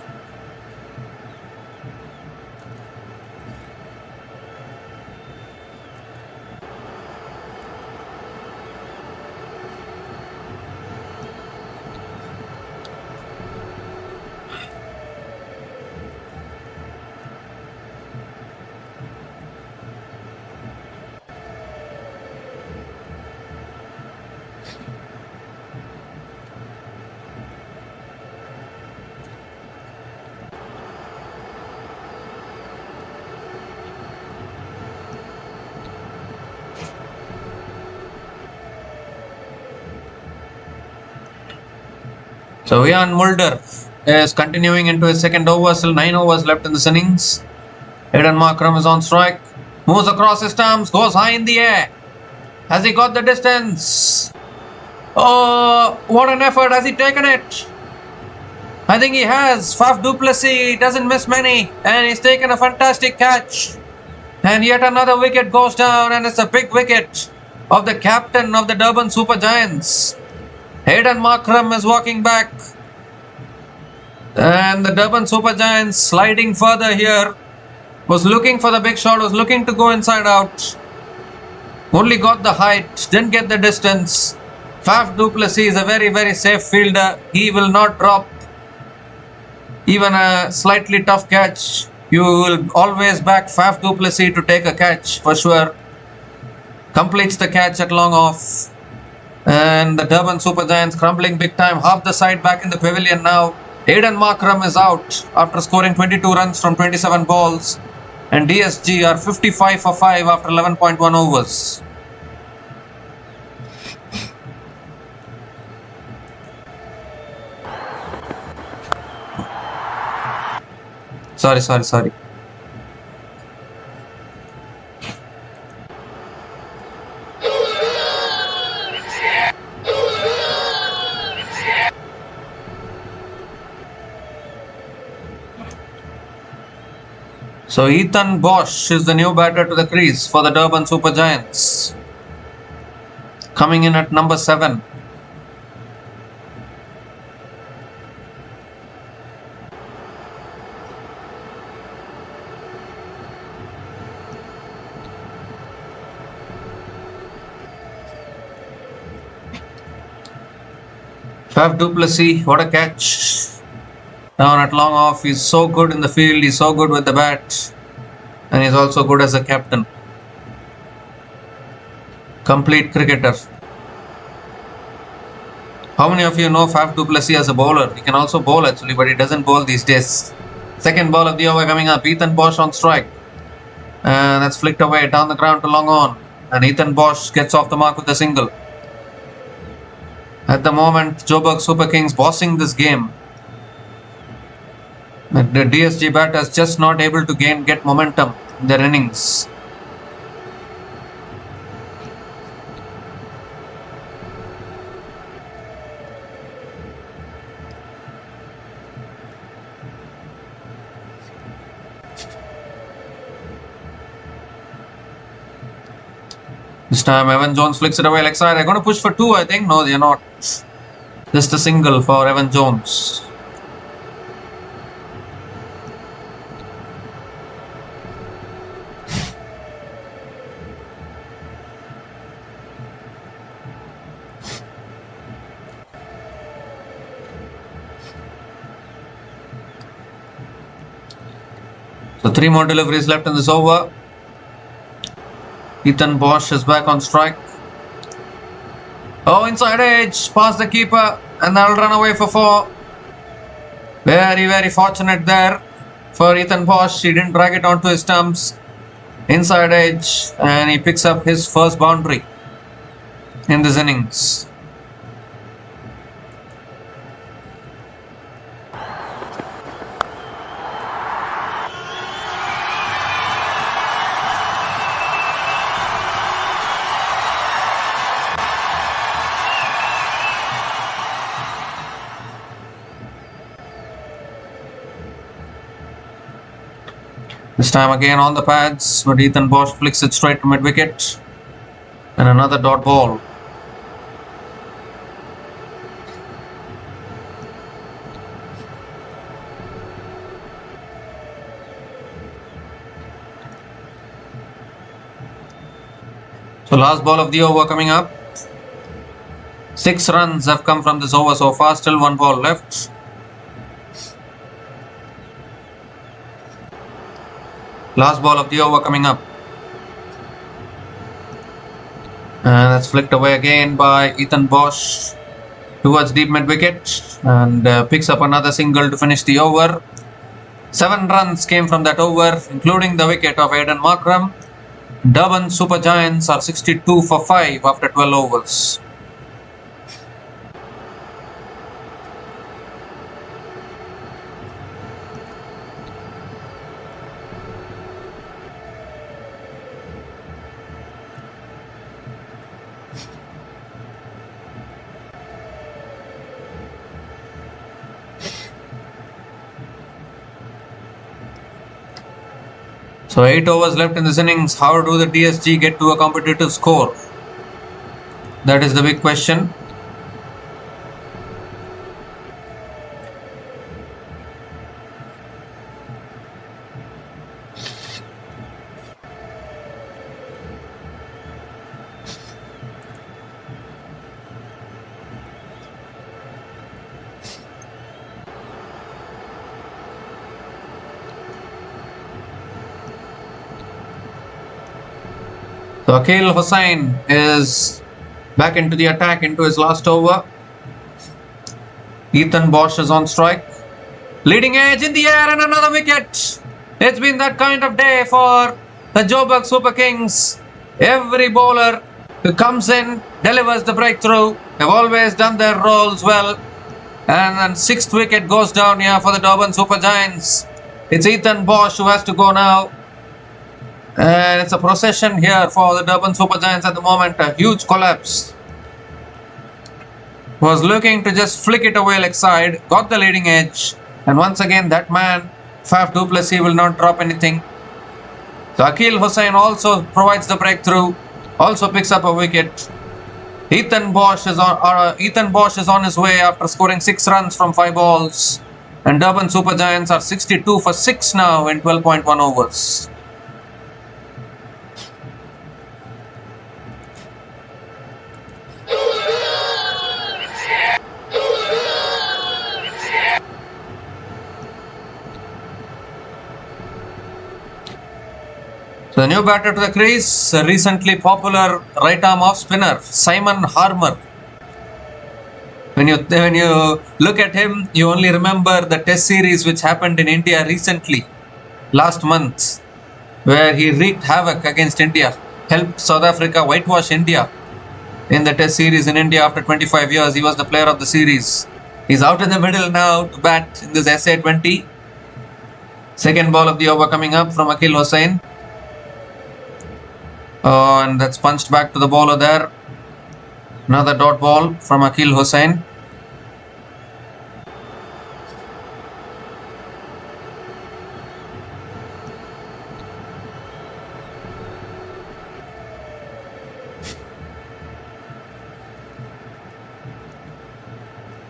So Ian Mulder is continuing into his second over, still 9 overs left in this innings. Aidan Markram is on strike, moves across his stumps, goes high in the air. Has he got the distance? Oh, what an effort, has he taken it? I think he has. Faf du Plessis doesn't miss many and he's taken a fantastic catch. And yet another wicket goes down and it's a big wicket of the captain of the Durban Super Giants. Aidan Markram is walking back and the Durban Super Giants sliding further here. Was looking for the big shot, was looking to go inside out. Only got the height, didn't get the distance. Faf du Plessis is a very, very safe fielder. He will not drop even a slightly tough catch. You will always back Faf du Plessis to take a catch for sure. completes the catch at long off. And the Durban Super Giants crumbling big time. Half the side back in the pavilion now. Aidan Markram is out after scoring 22 runs from 27 balls. And DSG are 55 for 5 after 11.1 overs. Sorry. So Ethan Bosch is the new batter to the crease for the Durban Super Giants. Coming in at number 7. Faf du Plessis, what a catch. Down at long off, he's so good in the field, he's so good with the bat, and he's also good as a captain. Complete cricketer. How many of you know Faf du Plessis as a bowler? He can also bowl actually, but he doesn't bowl these days. Second ball of the over coming up, Ethan Bosch on strike. And that's flicked away down the ground to long on. And Ethan Bosch gets off the mark with a single. At the moment, Joburg Super Kings bossing this game. The DSG batters just not able to get momentum in their innings. This time Evan Jones flicks it away leg side. They're going to push for 2, I think. No, they're not. Just a single for Evan Jones. So 3 more deliveries left in this over. Ethan Bosch is back on strike. Oh, inside edge, past the keeper, and that'll run away for 4. Very fortunate there for Ethan Bosch. He didn't drag it onto his stumps. Inside edge, and he picks up his first boundary in this innings. This time again on the pads, but Ethan Bosch flicks it straight to mid-wicket. And another dot ball. So last ball of the over coming up. 6 runs have come from this over so far, still 1 ball left. Last ball of the over coming up. And that's flicked away again by Ethan Bosch towards deep mid-wicket, and picks up another single to finish the over. 7 runs came from that over, including the wicket of Aidan Markram. Durban Super Giants are 62 for 5 after 12 overs. So 8 overs left in this innings. How do the DSG get to a competitive score? That is the big question. So So Akil Hussain is back into the attack into his last over. Ethan Bosch is on strike. Leading edge in the air and another wicket. It's been that kind of day for the Joburg Super Kings. Every bowler who comes in delivers the breakthrough. They've always done their roles well. And then 6th wicket goes down here for the Durban Super Giants. It's Ethan Bosch who has to go now. And it's a procession here for the Durban Super Giants at the moment. A huge collapse. Was looking to just flick it away leg side. Got the leading edge. And once again that man, Faf du Plessis, will not drop anything. So Akil Hussain also provides the breakthrough. Also picks up a wicket. Ethan Bosch is on his way after scoring 6 runs from 5 balls. And Durban Super Giants are 62 for 6 now in 12.1 overs. So the new batter to the crease, a recently popular right arm off spinner, Simon Harmer. When you look at him, you only remember the test series which happened in India recently, last month, where he wreaked havoc against India, helped South Africa whitewash India in the test series in India after 25 years. He was the player of the series. He's out in the middle now to bat in this SA20. Second ball of the over coming up from Akil Hussain. And that's punched back to the bowler there. Another dot ball from Akil Hussain.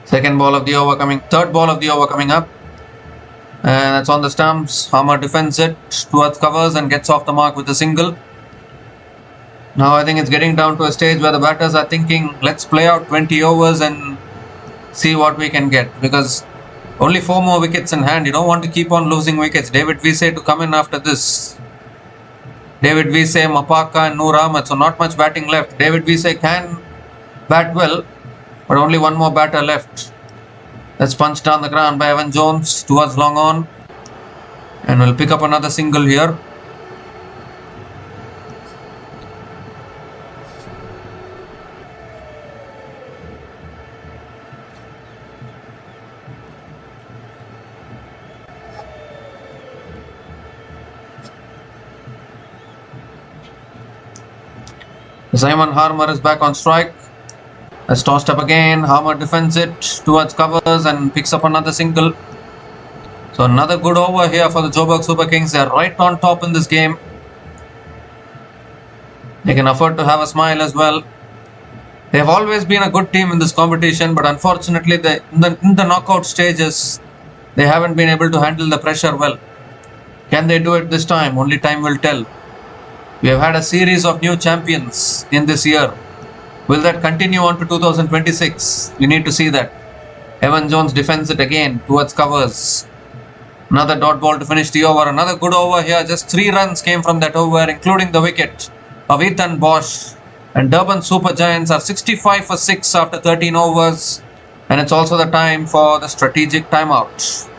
Third ball of the over coming up. And that's on the stumps. Harmer defends it towards covers and gets off the mark with a single. Now I think it's getting down to a stage where the batters are thinking, let's play out 20 overs and see what we can get. Because only 4 more wickets in hand. You don't want to keep on losing wickets. David Vesey to come in after this. David Vesey, Mapaka and Noor Ahmed. So not much batting left. David Vesey can bat well, but only 1 more batter left. That's punched down the ground by Evan Jones towards long on. And we'll pick up another single here. Simon Harmer is back on strike. That's tossed up again. Harmer defends it towards covers and picks up another single. So another good over here for the Joburg Super Kings. They are right on top in this game. They can afford to have a smile as well. They have always been a good team in this competition, but unfortunately in the knockout stages, they haven't been able to handle the pressure well. Can they do it this time? Only time will tell. We have had a series of new champions in this year. Will that continue on to 2026? We need to see that. Evan Jones defends it again towards covers. Another dot ball to finish the over. Another good over here. Just 3 runs came from that over, including the wicket of Ethan Bosch. And Durban Super Giants are 65 for 6 after 13 overs. And it's also the time for the strategic timeout.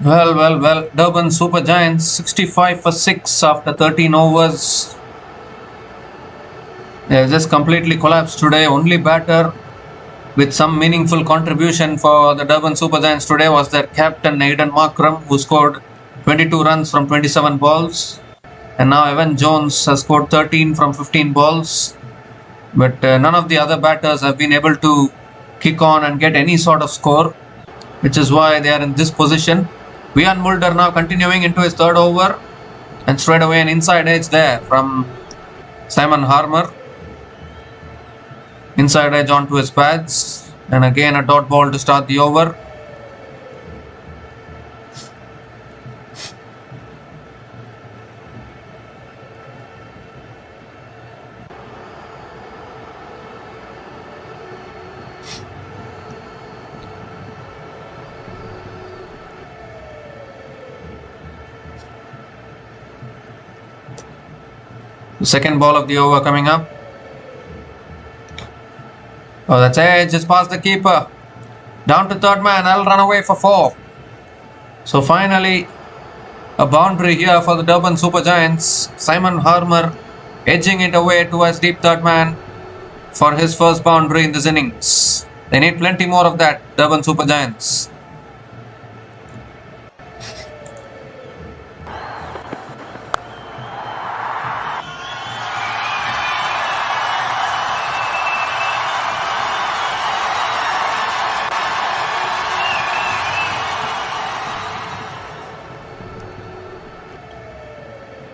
Well. Durban Super Giants 65 for 6 after 13 overs. They have just completely collapsed today. Only batter with some meaningful contribution for the Durban Super Giants today was their captain Aidan Markram, who scored 22 runs from 27 balls. And now Evan Jones has scored 13 from 15 balls. But none of the other batters have been able to kick on and get any sort of score, which is why they are in this position. Vian Mulder now continuing into his third over, and straight away an inside edge there from Simon Harmer. Inside edge onto his pads, and again a dot ball to start the over. The second ball of the over coming up. Oh, that's edge, just past the keeper. Down to third man, I'll run away for 4. So finally, a boundary here for the Durban Super Giants. Simon Harmer edging it away towards deep third man for his first boundary in this innings. They need plenty more of that, Durban Super Giants.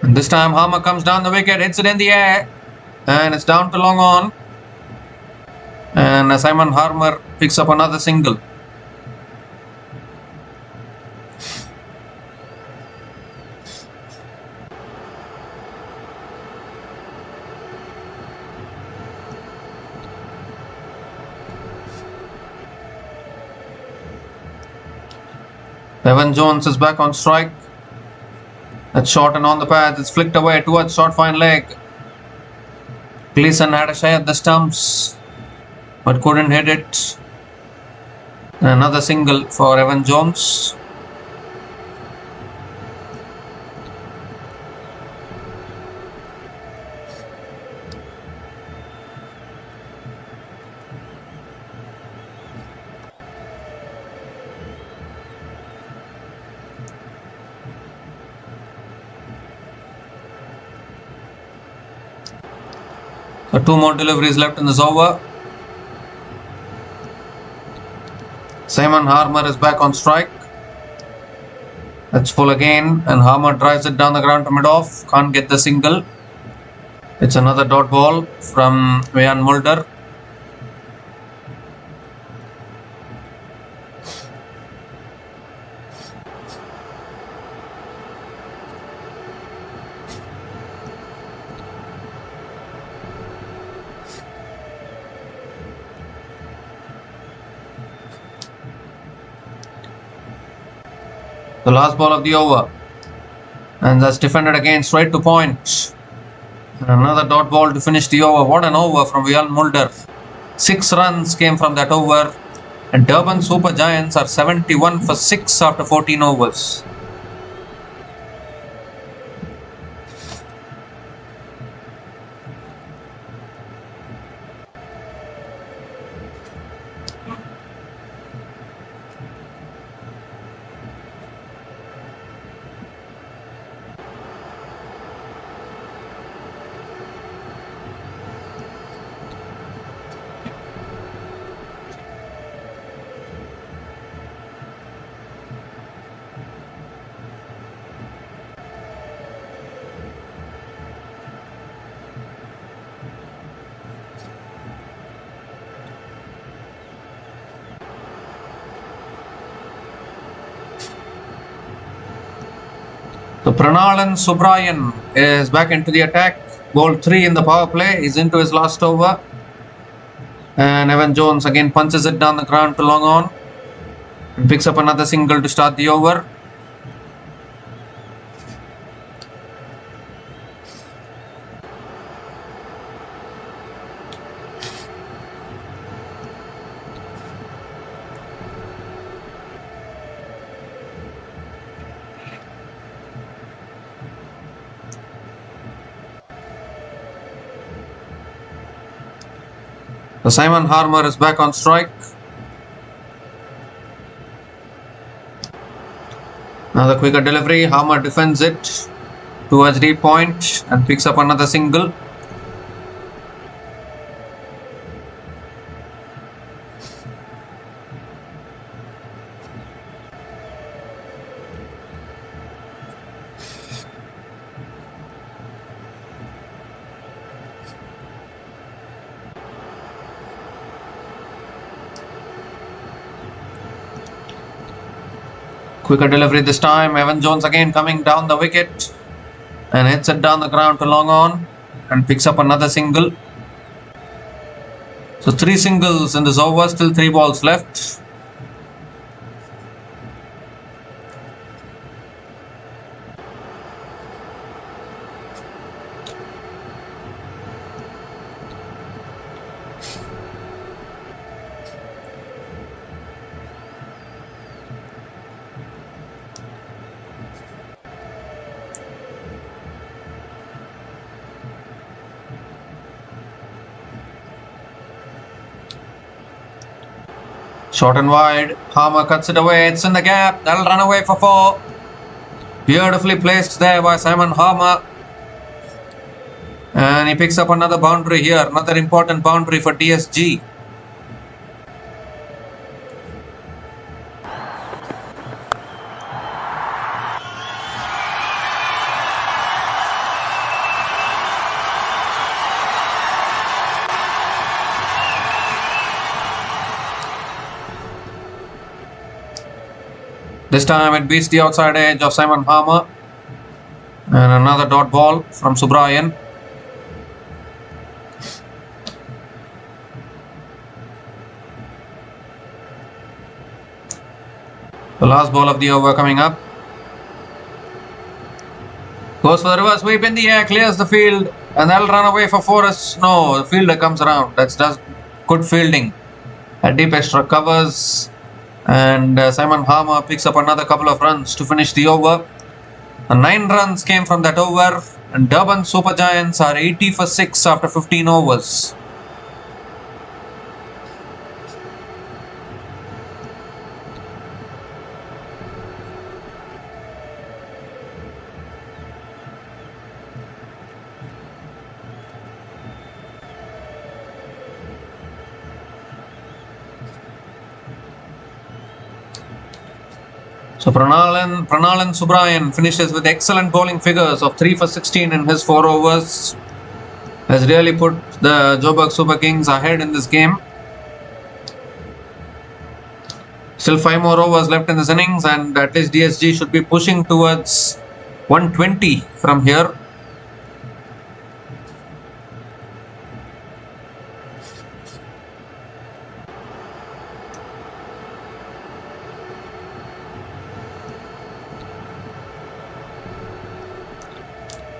And this time Harmer comes down the wicket, hits it in the air, and it's down to long on. And Simon Harmer picks up another single. Evan Jones is back on strike. That's short and on the pads. It's flicked away towards short fine leg. Gleason had a shy at the stumps, but couldn't hit it. And another single for Evan Jones. So 2 more deliveries left in this over. Simon Harmer is back on strike. That's full again, and Harmer drives it down the ground to mid-off. Can't get the single. It's another dot ball from Vian Mulder. The last ball of the over, and that's defended again straight to point. And another dot ball to finish the over. What an over from Vian Mulder. 6 runs came from that over, and Durban Super Giants are 71 for 6 after 14 overs. So Pranalan Subrayan is back into the attack. Ball 3 in the power play. He's into his last over. And Evan Jones again punches it down the ground to long on. And picks up another single to start the over. So Simon Harmer is back on strike. Now the quicker delivery, Harmer defends it towards deep point and picks up another single. Quicker delivery this time. Evan Jones again coming down the wicket and hits it down the ground to long on and picks up another single. So 3 singles in this over, still 3 balls left. Short and wide. Harmer cuts it away. It's in the gap. That'll run away for 4. Beautifully placed there by Simon Harmer. And he picks up another boundary here. Another important boundary for DSG. This time it beats the outside edge of Simon Harmer. And another dot ball from Subrayan. The last ball of the over coming up. Goes for the reverse sweep in the air, clears the field, and that'll run away for 4. No, the fielder comes around. That's just good fielding. At deep extra covers. And Simon Harmer picks up another couple of runs to finish the over. 9 runs came from that over, and Durban Super Giants are 80 for 6 after 15 overs. So Pranalan Subrayan finishes with excellent bowling figures of 3 for 16 in his 4 overs. Has really put the Joburg Super Kings ahead in this game. Still 5 more overs left in this innings, and at least DSG should be pushing towards 120 from here.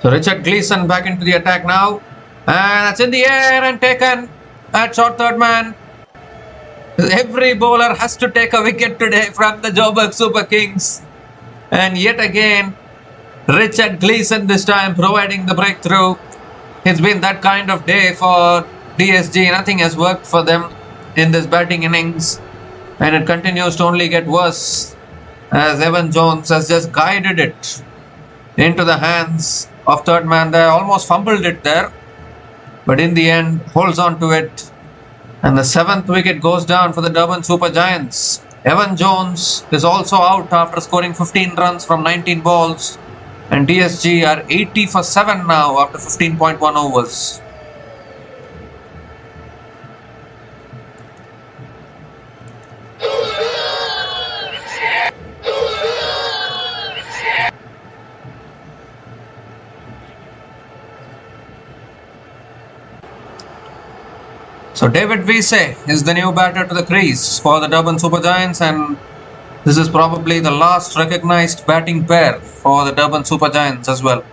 So Richard Gleeson back into the attack now. And that's in the air and taken at short third man. Every bowler has to take a wicket today from the Joburg Super Kings. And yet again, Richard Gleeson this time providing the breakthrough. It's been that kind of day for DSG. Nothing has worked for them in this batting innings. And it continues to only get worse as Evan Jones has just guided it into the hands of third man there. Almost fumbled it there, but in the end holds on to it, and the 7th wicket goes down for the Durban Super Giants. Evan Jones is also out after scoring 15 runs from 19 balls, and DSG are 80 for 7 now after 15.1 overs. So David Wiese is the new batter to the crease for the Durban Super Giants, and this is probably the last recognized batting pair for the Durban Super Giants as well,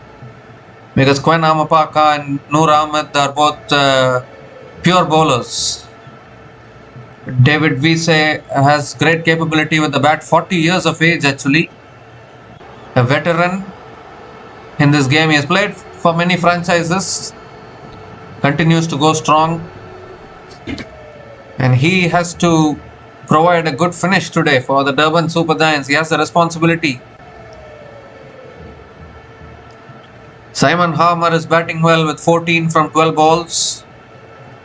because Quen Amapaka and Noor Ahmed are both pure bowlers. David Wiese has great capability with the bat, 40 years of age actually, a veteran in this game. He has played for many franchises, continues to go strong. And he has to provide a good finish today for the Durban Super Giants. He has the responsibility. Simon Harmer is batting well with 14 from 12 balls.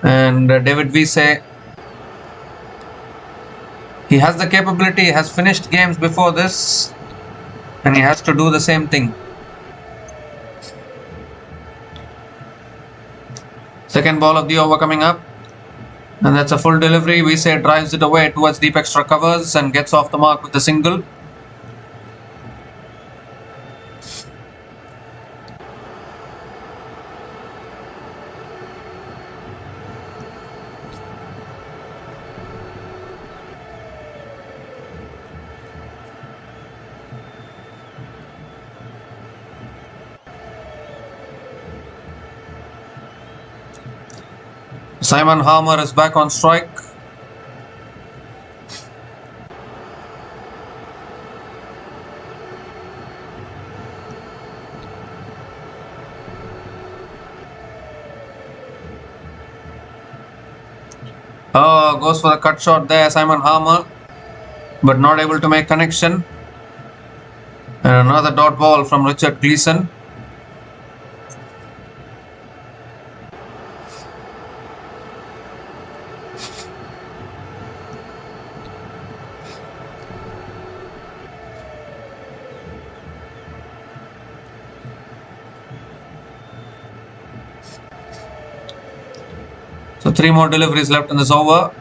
And David Wiese, he has the capability, has finished games before this, and he has to do the same thing. Second ball of the over coming up, and that's a full delivery. Wiese drives it away towards deep extra covers and gets off the mark with a single. Simon Harmer is back on strike. Oh, goes for the cut shot there, Simon Harmer, but not able to make connection. And another dot ball from Richard Gleeson. So 3 more deliveries left in this over.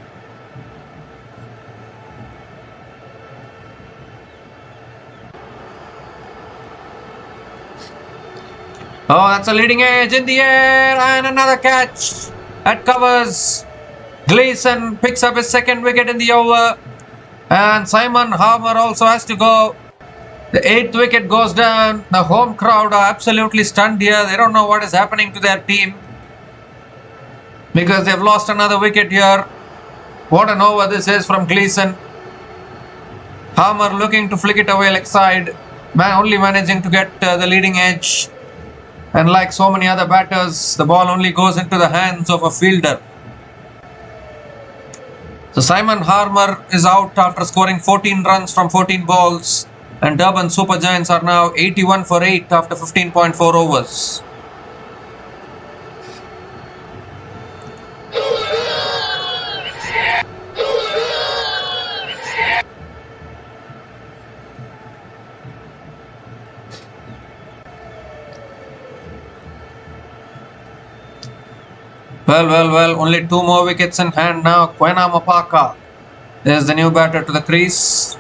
Oh, that's a leading edge in the air, and another catch at covers. Gleeson picks up his second wicket in the over, and Simon Harmer also has to go. The 8th wicket goes down. The home crowd are absolutely stunned here. They don't know what is happening to their team, because they've lost another wicket here. What an over this is from Gleeson. Harmer looking to flick it away leg side, only managing to get the leading edge. And like so many other batters, the ball only goes into the hands of a fielder. So Simon Harmer is out after scoring 14 runs from 14 balls. And Durban Super Giants are now 81 for 8 after 15.4 overs. Well, only 2 more wickets in hand now. Kwena Mapaka is the new batter to the crease.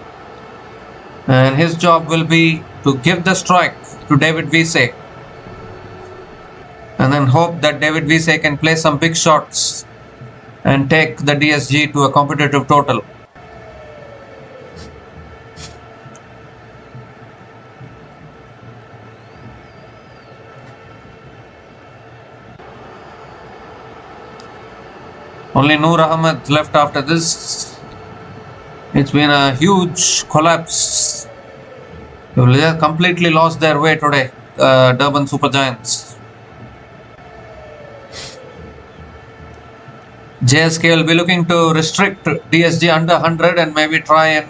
And his job will be to give the strike to David Wiese. And then hope that David Wiese can play some big shots and take the DSG to a competitive total. Only Noor Ahmed left after this. It's been a huge collapse. They have completely lost their way today, Durban Super Giants. JSK will be looking to restrict DSG under 100 and maybe try and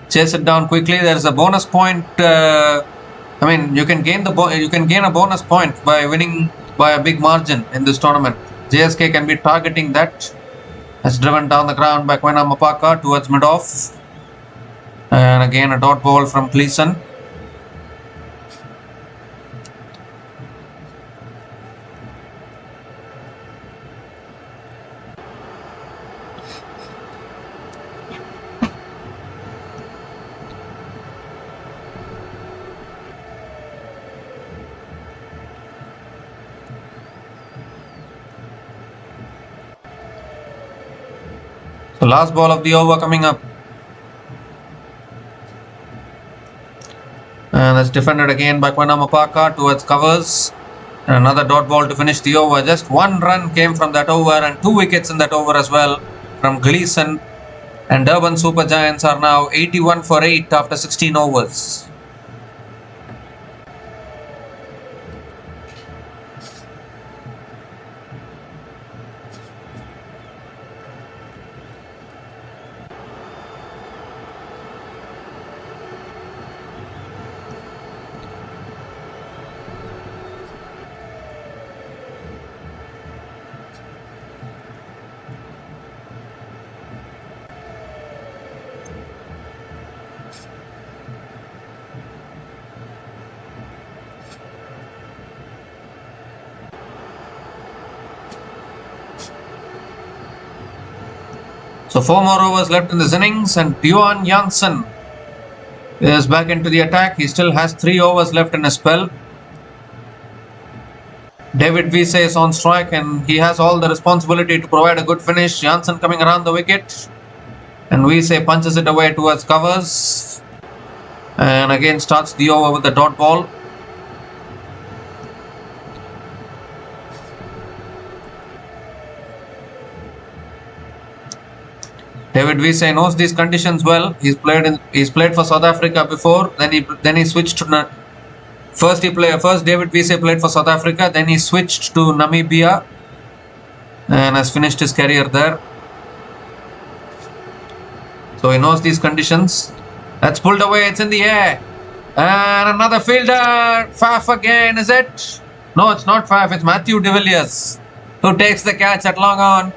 chase it down quickly. There is a bonus point. You can gain a bonus point by winning by a big margin in this tournament. JSK can be targeting that. That's driven down the ground by Kwena Mapaka towards mid-off. And again a dot ball from Gleeson. So last ball of the over coming up. And that's defended again by Kwena Mapaka towards covers. And another dot ball to finish the over. Just 1 run came from that over and 2 wickets in that over as well from Gleeson. And Durban Super Giants are now 81 for 8 after 16 overs. So 4 more overs left in this innings, and Johan Janssen is back into the attack. He still has 3 overs left in his spell. David Wiese is on strike, and he has all the responsibility to provide a good finish. Janssen coming around the wicket, and Wiese punches it away towards covers, and again starts the over with the dot ball. David Wiese knows these conditions well. He's played for South Africa before. Then he switched to first David Wiese played for South Africa. Then he switched to Namibia and has finished his career there. So he knows these conditions. That's pulled away. It's in the air, and another fielder. Faf again, is it? No, it's not Faf. It's Matthew de Villiers who takes the catch at long on,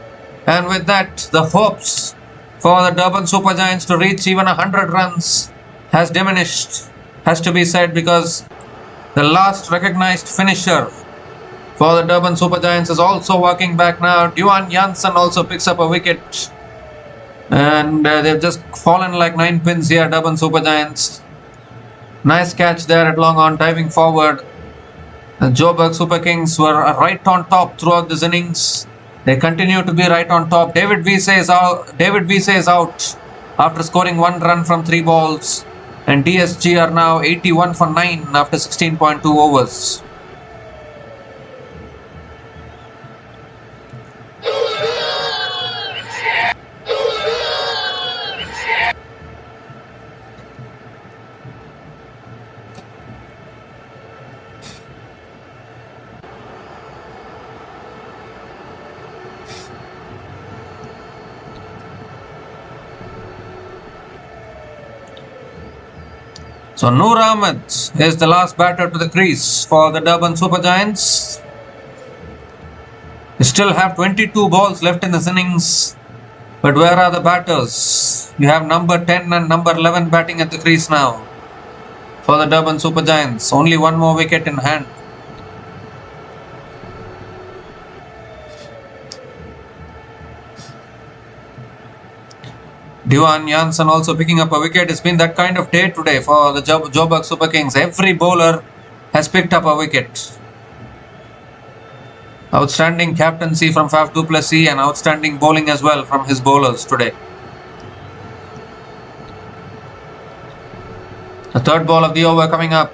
and with that, the hopes for the Durban Super Giants to reach even 100 runs has diminished, has to be said, because the last recognized finisher for the Durban Super Giants is also walking back now. Johan Janssen also picks up a wicket, and they've just fallen like 9 pins here, Durban Super Giants. Nice catch there at long on, diving forward. The Joburg Super Kings were right on top throughout this innings. They continue to be right on top. David Wiese is out after scoring 1 run from 3 balls. And DSG are now 81 for 9 after 16.2 overs. So Noor Ahmed is the last batter to the crease for the Durban Super Giants. They still have 22 balls left in this innings. But where are the batters? You have number 10 and number 11 batting at the crease now for the Durban Super Giants. Only 1 more wicket in hand. Johan Janssen also picking up a wicket. It's been that kind of day today for the Joburg Super Kings. Every bowler has picked up a wicket. Outstanding captaincy from Faf du Plessis and outstanding bowling as well from his bowlers today. The third ball of the over coming up.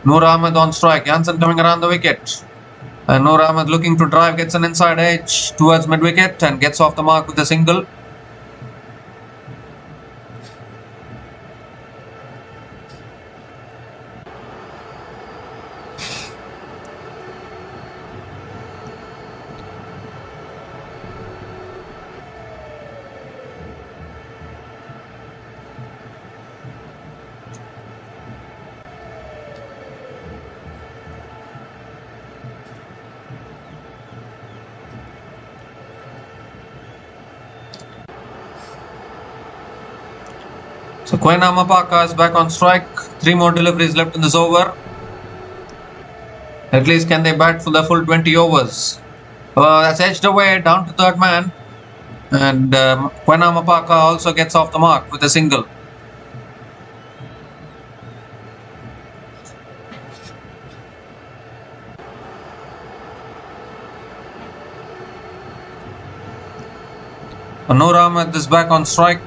Noor Ahmed on strike. Janssen coming around the wicket. And Noor Ahmed looking to drive, gets an inside edge towards mid-wicket and gets off the mark with a single. So Kwena Mapaka is back on strike. 3 more deliveries left in this over. At least can they bat for the full 20 overs? That's edged away down to third man. And Kwena Mapaka also gets off the mark with a single. Noor Ahmed is back on strike.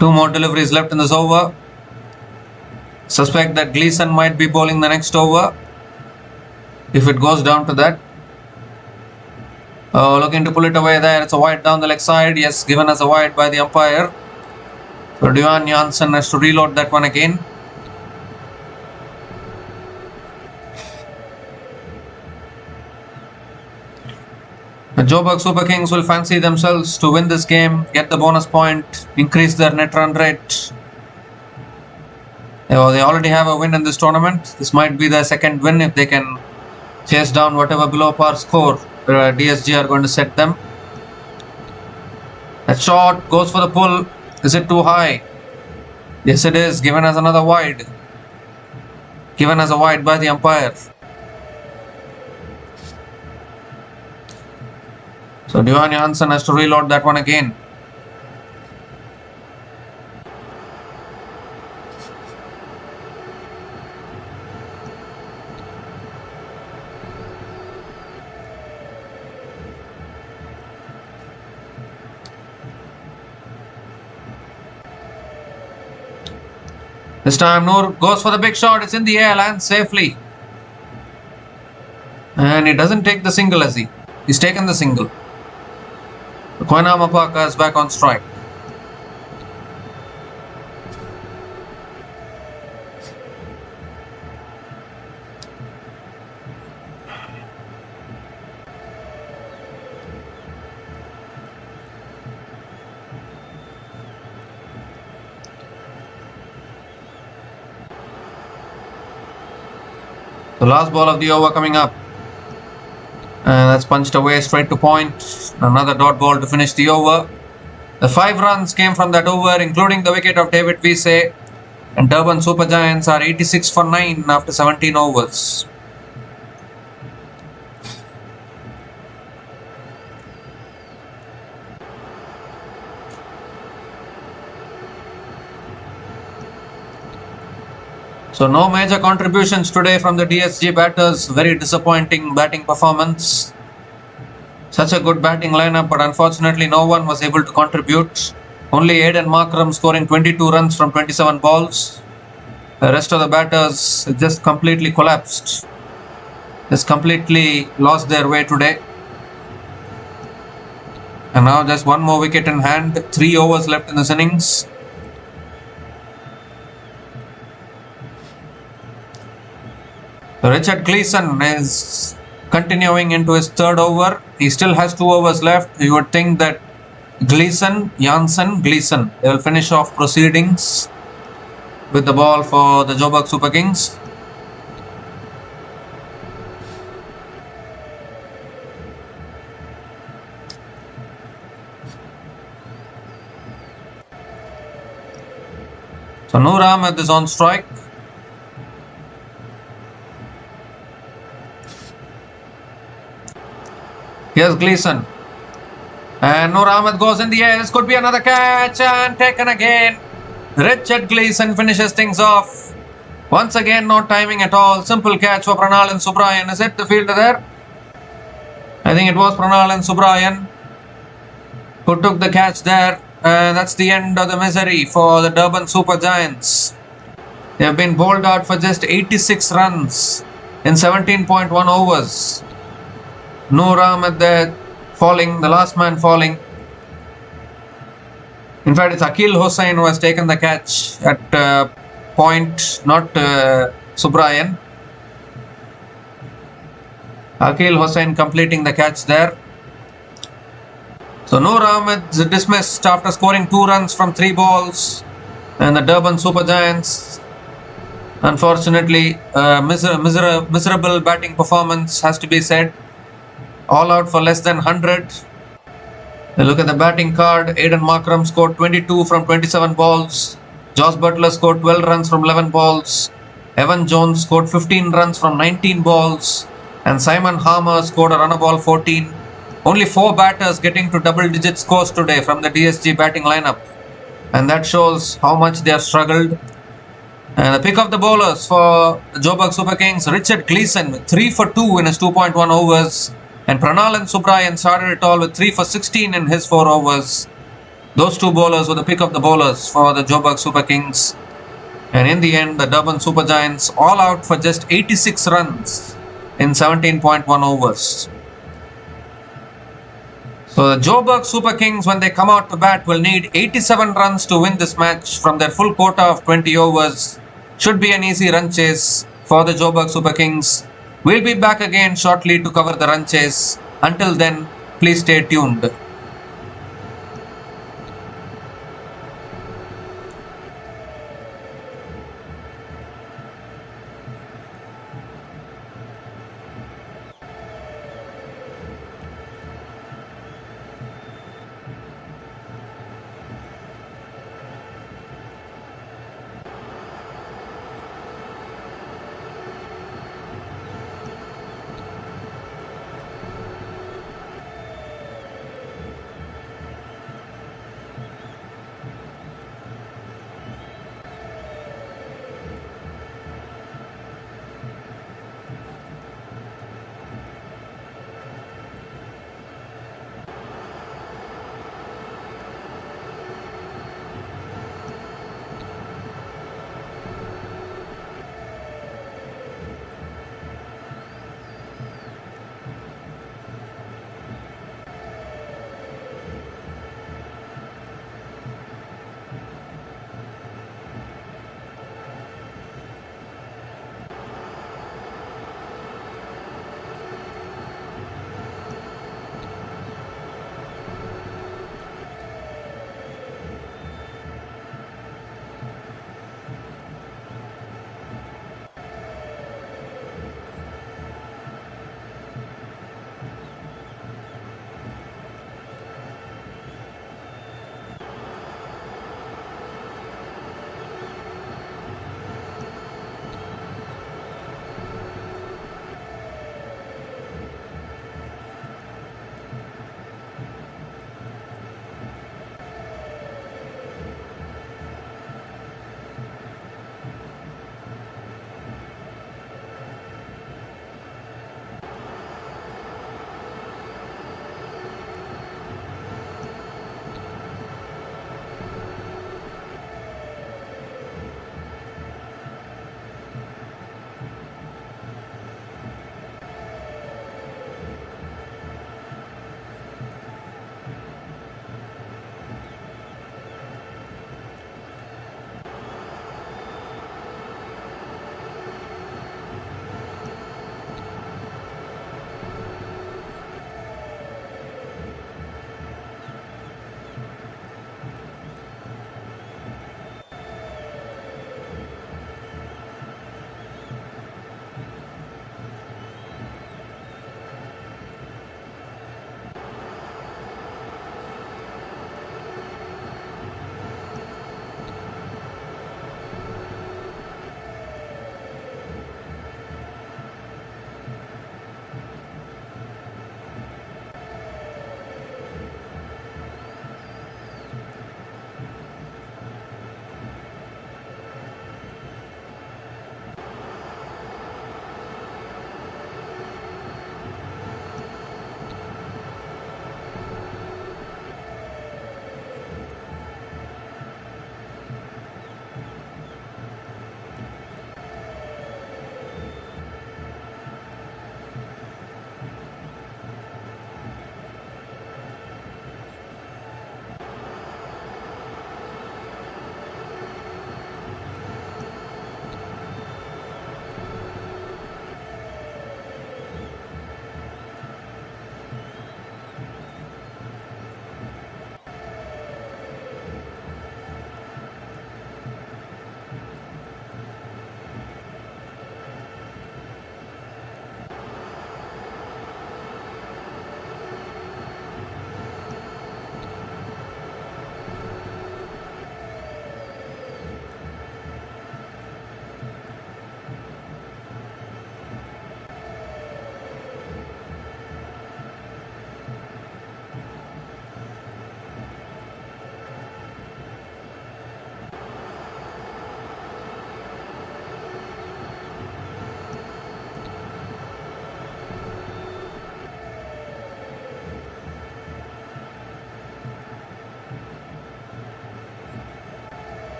2 more deliveries left in this over. Suspect that Gleeson might be bowling the next over if it goes down to that. Looking to pull it away there. It's a wide down the leg side. Yes, given as a wide by the umpire. So Johan Janssen has to reload that one again. The Joburg Super Kings will fancy themselves to win this game, get the bonus point, increase their net run rate. They already have a win in this tournament. This might be their second win if they can chase down whatever below par score DSG are going to set them. That shot goes for the pull. Is it too high? Yes, it is. Given as another wide. Given as a wide by the umpire. So Johan Janssen has to reload that one again. This time Noor goes for the big shot. It's in the air, lands safely. And he doesn't take the single, has he? He's taken the single. Koina Mapaka is back on strike. The last ball of the over coming up. And that's punched away straight to point. Another dot ball to finish the over. The 5 runs came from that over, including the wicket of David Wiese. And Durban Super Giants are 86 for 9 after 17 overs. So no major contributions today from the DSG batters. Very disappointing batting performance. Such a good batting lineup, but unfortunately no one was able to contribute. Only Aiden Markram scoring 22 runs from 27 balls. The rest of the batters just completely collapsed. Just completely lost their way today. And now just one more wicket in hand. 3 overs left in this innings. Richard Gleeson is continuing into his 3rd over. He still has 2 overs left. You would think that Gleeson, Janssen, Gleeson, they will finish off proceedings with the ball for the Joburg Super Kings. So Noor Ahmed is on strike. Here's Gleeson. And Noor Ahmed goes in the air. This could be another catch and taken again. Richard Gleeson finishes things off. Once again, no timing at all. Simple catch for Pranal and Subrayan. Is it the fielder there? I think it was Pranal and Subrayan who took the catch there. That's the end of the misery for the Durban Super Giants. They have been bowled out for just 86 runs in 17.1 overs. Noor Ahmed there falling, the last man falling. In fact, it's Akil Hussain who has taken the catch at point, not Subrayan. Akil Hussain completing the catch there. So Noor Ahmed is dismissed after scoring 2 runs from 3 balls. And the Durban Super Giants, unfortunately, miserable batting performance has to be said. All out for less than 100. Look at the batting card. Aiden Markram scored 22 from 27 balls. Josh Butler scored 12 runs from 11 balls. Evan Jones scored 15 runs from 19 balls. And Simon Harmer scored a run of ball 14. Only 4 batters getting to double-digit scores today from the DSG batting lineup. And that shows how much they have struggled. And the pick of the bowlers for the Joburg Super Kings, Richard Gleeson with 3 for 2 in his 2.1 overs. And Pranal and Subrayan started it all with 3 for 16 in his 4 overs. Those 2 bowlers were the pick of the bowlers for the Joburg Super Kings. And in the end, the Durban Super Giants all out for just 86 runs in 17.1 overs. So the Joburg Super Kings, when they come out to bat, will need 87 runs to win this match from their full quota of 20 overs. Should be an easy run chase for the Joburg Super Kings. We'll be back again shortly to cover the run chase. Until then, please stay tuned.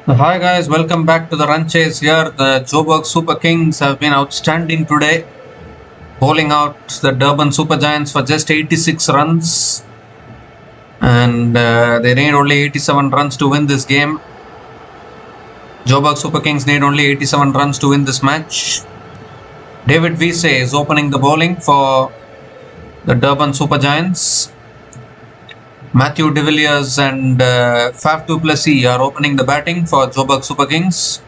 Hi guys, welcome back to the run chase here. The Joburg Super Kings have been outstanding today, bowling out the Durban Super Giants for just 86 runs, and they need only 87 runs to win this game. Joburg Super Kings need only 87 runs to win this match. David Vise is opening the bowling for the Durban Super Giants. Matthew de Villiers and Faf du Plessis are opening the batting for Joburg Super Kings.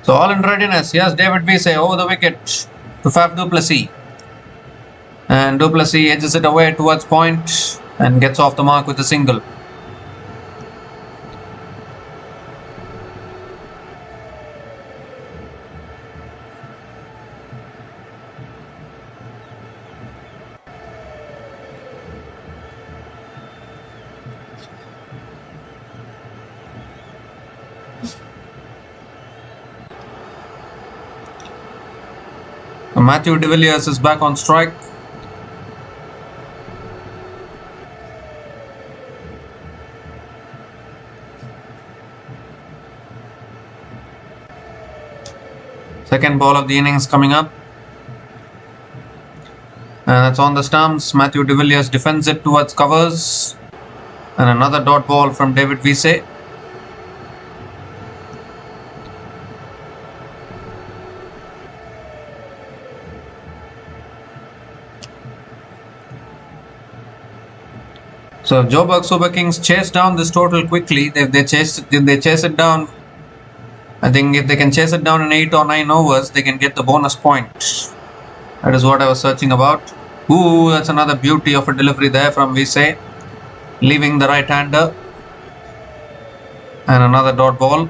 So all in readiness. Yes, David Vise over the wicket to Faf du Plessis. And du Plessis edges it away towards point and gets off the mark with a single. Matthew de Villiers is back on strike. Second ball of the innings coming up. And that's on the stumps. Matthew de Villiers defends it towards covers. And another dot ball from David Vise. So Joburg Super Kings chase down this total quickly. If they chase it down, I think if they can chase it down in 8 or 9 overs, they can get the bonus point. That is what I was searching about. Ooh, that's another beauty of a delivery there from Vise, leaving the right-hander. And another dot ball.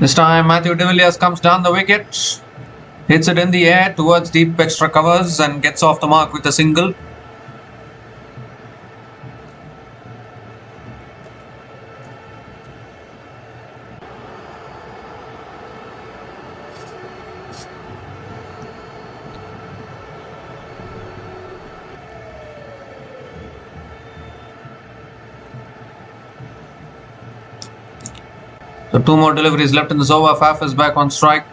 This time Matthew de Villiers comes down the wicket, hits it in the air towards deep extra covers and gets off the mark with a single. So 2 more deliveries left in this over. Faf is back on strike.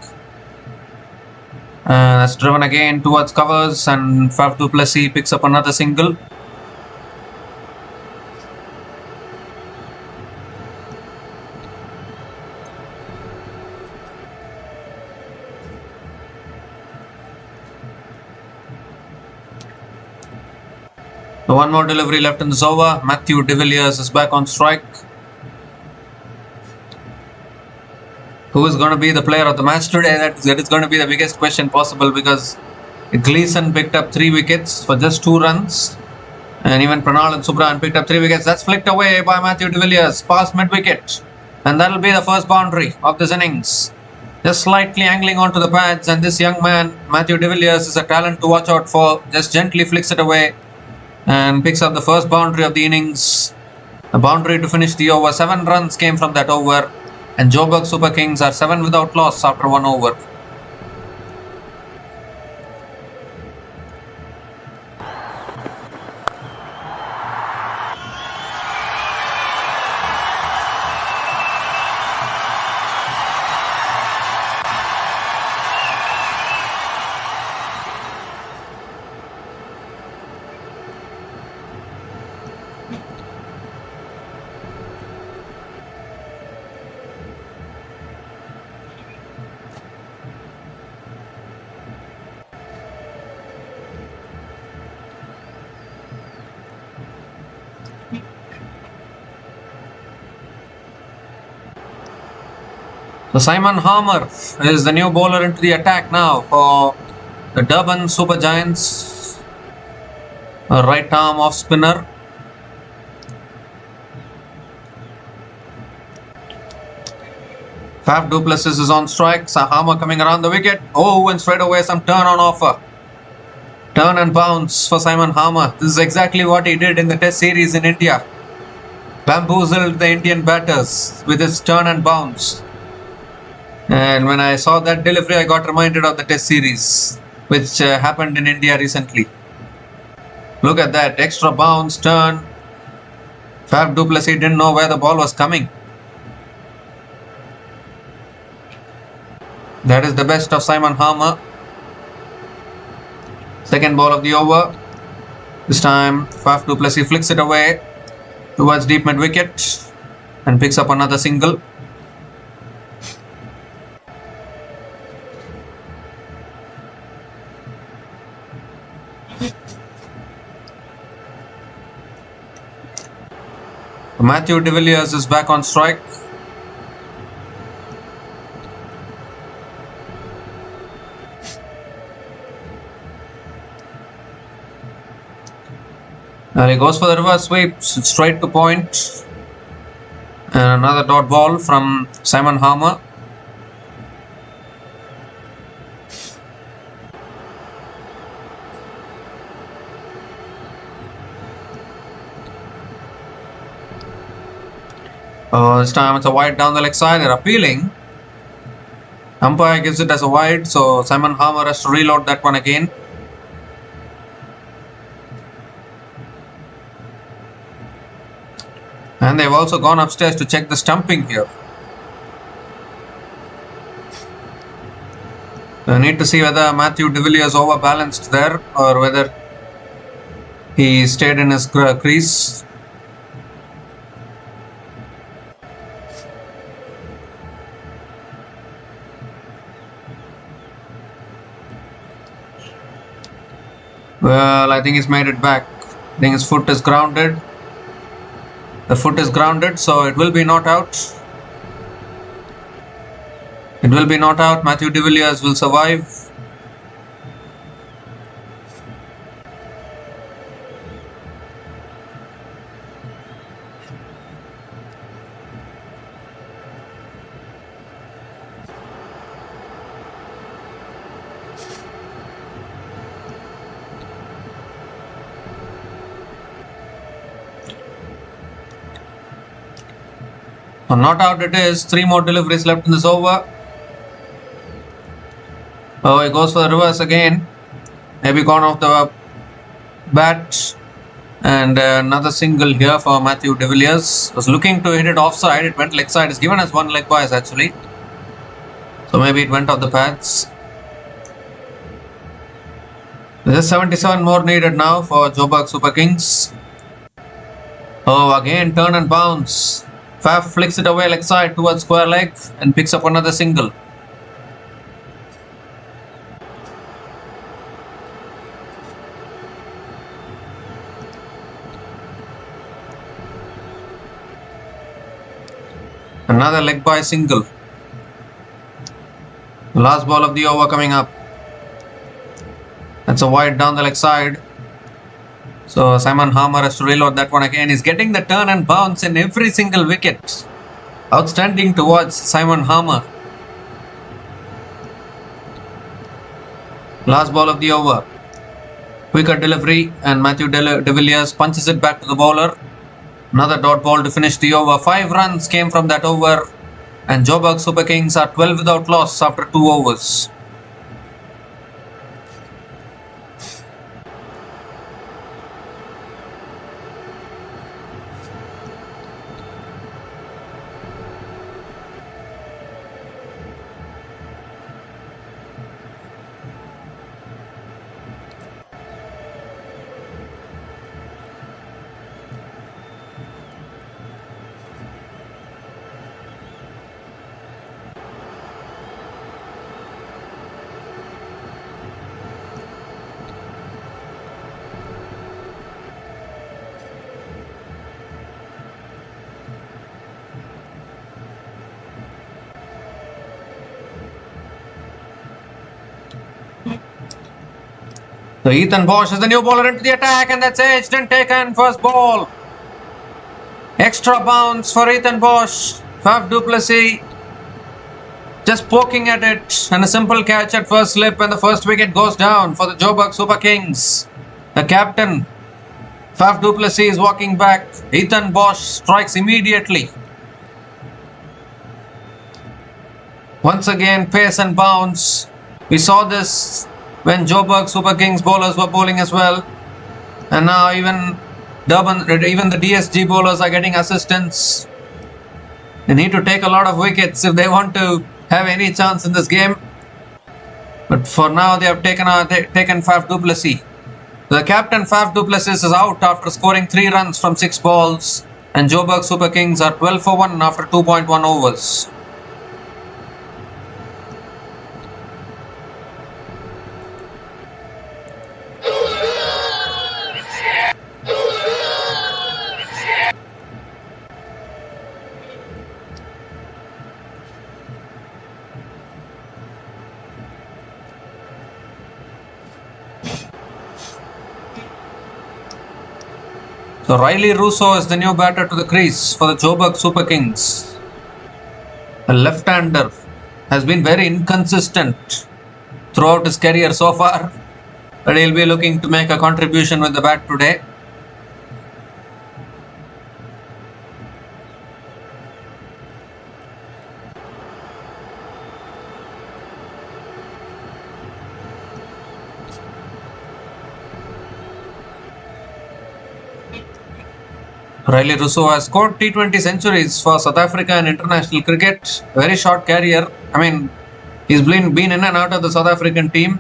That's driven again towards covers and Faf du Plessis picks up another single. So 1 more delivery left in this over. Matthew de Villiers is back on strike. Who is going to be the player of the match today? That is going to be the biggest question possible, because Gleeson picked up 3 wickets for just 2 runs. And even Pranal and Subran picked up 3 wickets. That's flicked away by Matthew de Villiers past mid-wicket. And that will be the first boundary of this innings. Just slightly angling onto the pads, and this young man, Matthew de Villiers, is a talent to watch out for. Just gently flicks it away and picks up the first boundary of the innings. A boundary to finish the over. 7 runs came from that over. And Joburg Super Kings are 7 without loss after 1 over. So Simon Harmer is the new bowler into the attack now for the Durban Super Giants. A right arm off spinner. Faf du Plessis is on strike. Harmer coming around the wicket. Oh, and straight away some turn on offer. Turn and bounce for Simon Harmer. This is exactly what he did in the Test series in India. Bamboozled the Indian batters with his turn and bounce. And when I saw that delivery, I got reminded of the Test series, which happened in India recently. Look at that, extra bounce, turn. Faf du Plessis didn't know where the ball was coming. That is the best of Simon Harmer. Second ball of the over. This time, Faf du Plessis flicks it away towards deep mid wicket and picks up another single. Matthew de Villiers is back on strike. And he goes for the reverse sweep, straight to point. And another dot ball from Simon Harmer. This time it's a wide down the leg side. They're appealing. Umpire gives it as a wide, so Simon Harmer has to reload that one again. And they've also gone upstairs to check the stumping here. I need to see whether Matthew de Villiers overbalanced there or whether he stayed in his crease. Well, I think he's made it back. I think his foot is grounded. The foot is grounded, so it will be not out. It will be not out. Matthew de Villiers will survive. So not out it is. 3 more deliveries left in this over. Oh, he goes for the reverse again. Maybe gone off the bat. And another single here for Matthew de Villiers. Was looking to hit it offside. It went leg side. It's given as 1 leg bias actually. So maybe it went off the pads. There's 77 more needed now for Joburg Super Kings. Oh, again turn and bounce. Faf flicks it away leg side towards square leg and picks up another single. Another leg by single. The last ball of the over coming up. That's a wide down the leg side. So Simon Harmer has to reload that one again. He's getting the turn and bounce in every single wicket. Outstanding towards Simon Harmer. Last ball of the over. Quicker delivery and Matthew de Villiers punches it back to the bowler. Another dot ball to finish the over. 5 runs came from that over. And Joburg Super Kings are 12 without loss after 2 overs. So Ethan Bosch is the new bowler into the attack, and that's edged and taken. First ball. Extra bounce for Ethan Bosch. Faf du Plessis just poking at it, and a simple catch at first slip, and the first wicket goes down for the Joburg Super Kings. The captain, Faf du Plessis, is walking back. Ethan Bosch strikes immediately. Once again, pace and bounce. We saw this when Joburg Super Kings bowlers were bowling as well. And now even the DSG bowlers are getting assistance. They need to take a lot of wickets if they want to have any chance in this game. But for now, they have taken Faf du Plessis. The captain, Faf du Plessis, is out after scoring 3 runs from 6 balls. And Joburg Super Kings are 12 for 1 after 2.1 overs. So Riley Russo is the new batter to the crease for the Joburg Super Kings. The left-hander has been very inconsistent throughout his career so far, but he'll be looking to make a contribution with the bat today. Riley Russo has scored T20 centuries for South Africa and international cricket. Very short career. I mean, he's been in and out of the South African team.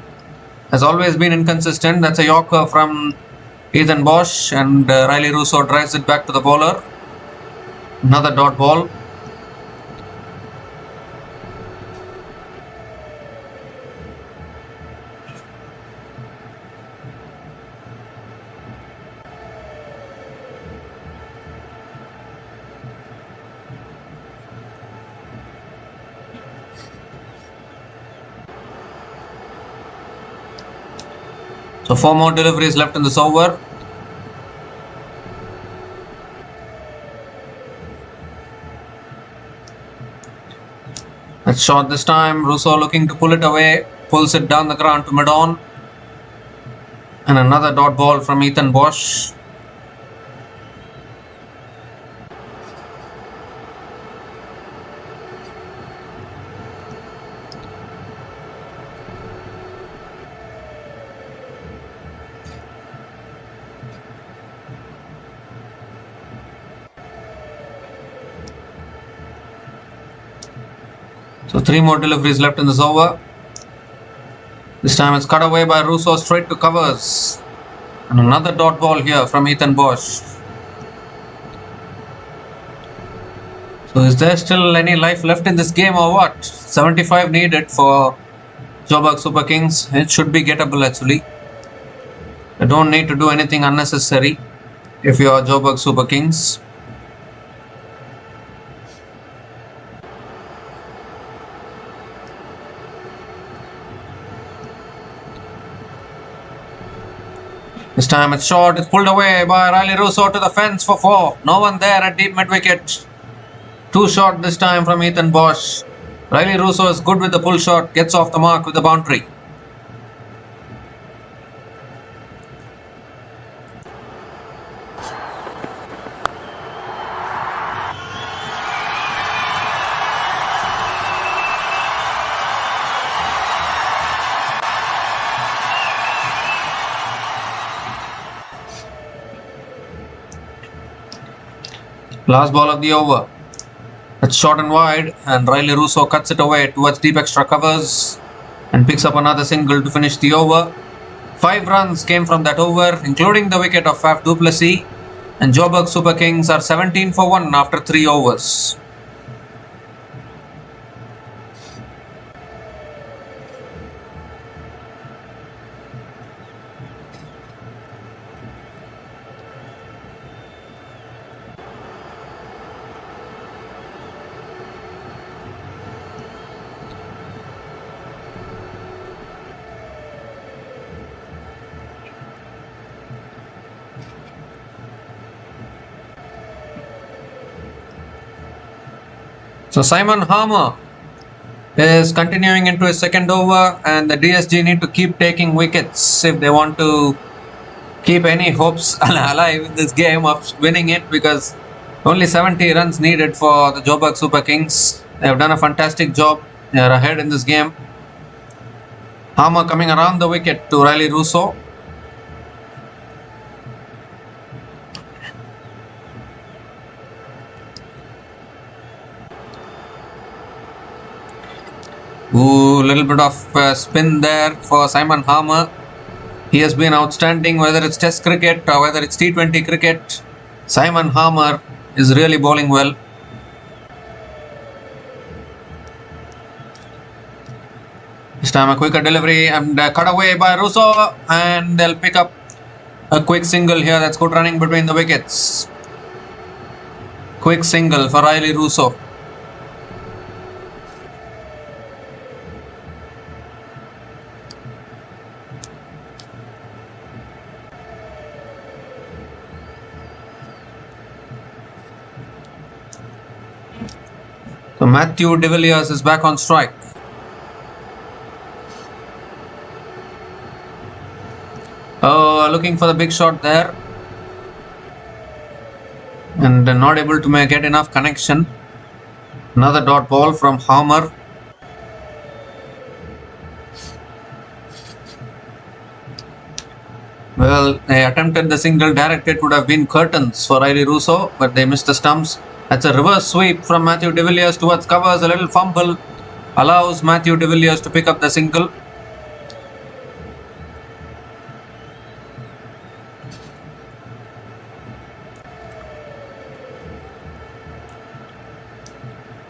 Has always been inconsistent. That's a Yorker from Ethan Bosch, and Riley Russo drives it back to the bowler. Another dot ball. So 4 more deliveries left in this over. That's short this time. Russo looking to pull it away. Pulls it down the ground to mid-on. And another dot ball from Ethan Bosch. So 3 more deliveries left in this over. This time it's cut away by Russo straight to covers. And another dot ball here from Ethan Bosch. So is there still any life left in this game or what? 75 needed for Joburg Super Kings. It should be gettable actually. You don't need to do anything unnecessary if you are Joburg Super Kings. This time it's short, it's pulled away by Riley Russo to the fence for 4. No one there at deep mid-wicket. Too short this time from Ethan Bosch. Riley Russo is good with the pull shot, gets off the mark with the boundary. Last ball of the over. It's short and wide, and Riley Russo cuts it away towards deep extra covers and picks up another single to finish the over. 5 runs came from that over, including the wicket of Faf du Plessis, and Joburg Super Kings are 17 for 1 after 3 overs. So Simon Harmer is continuing into his second over, and the DSG need to keep taking wickets if they want to keep any hopes alive in this game of winning it, because only 70 runs needed for the Joburg Super Kings. They have done a fantastic job. They are ahead in this game. Harmer coming around the wicket to Riley Russo. Ooh, little bit of spin there for Simon Harmer. He has been outstanding, whether it's Test cricket or whether it's T20 cricket. Simon Harmer is really bowling well. This time a quicker delivery and cut away by Russo, and they'll pick up a quick single here. That's good running between the wickets. Quick single for Riley Russo. So Matthew de Villiers is back on strike. Oh, looking for the big shot there, and not able to get enough connection. Another dot ball from Harmer. Well, they attempted the single. Directed would have been curtains for Riley Russo, but they missed the stumps. That's a reverse sweep from Matthew de Villiers towards covers. A little fumble allows Matthew de Villiers to pick up the single.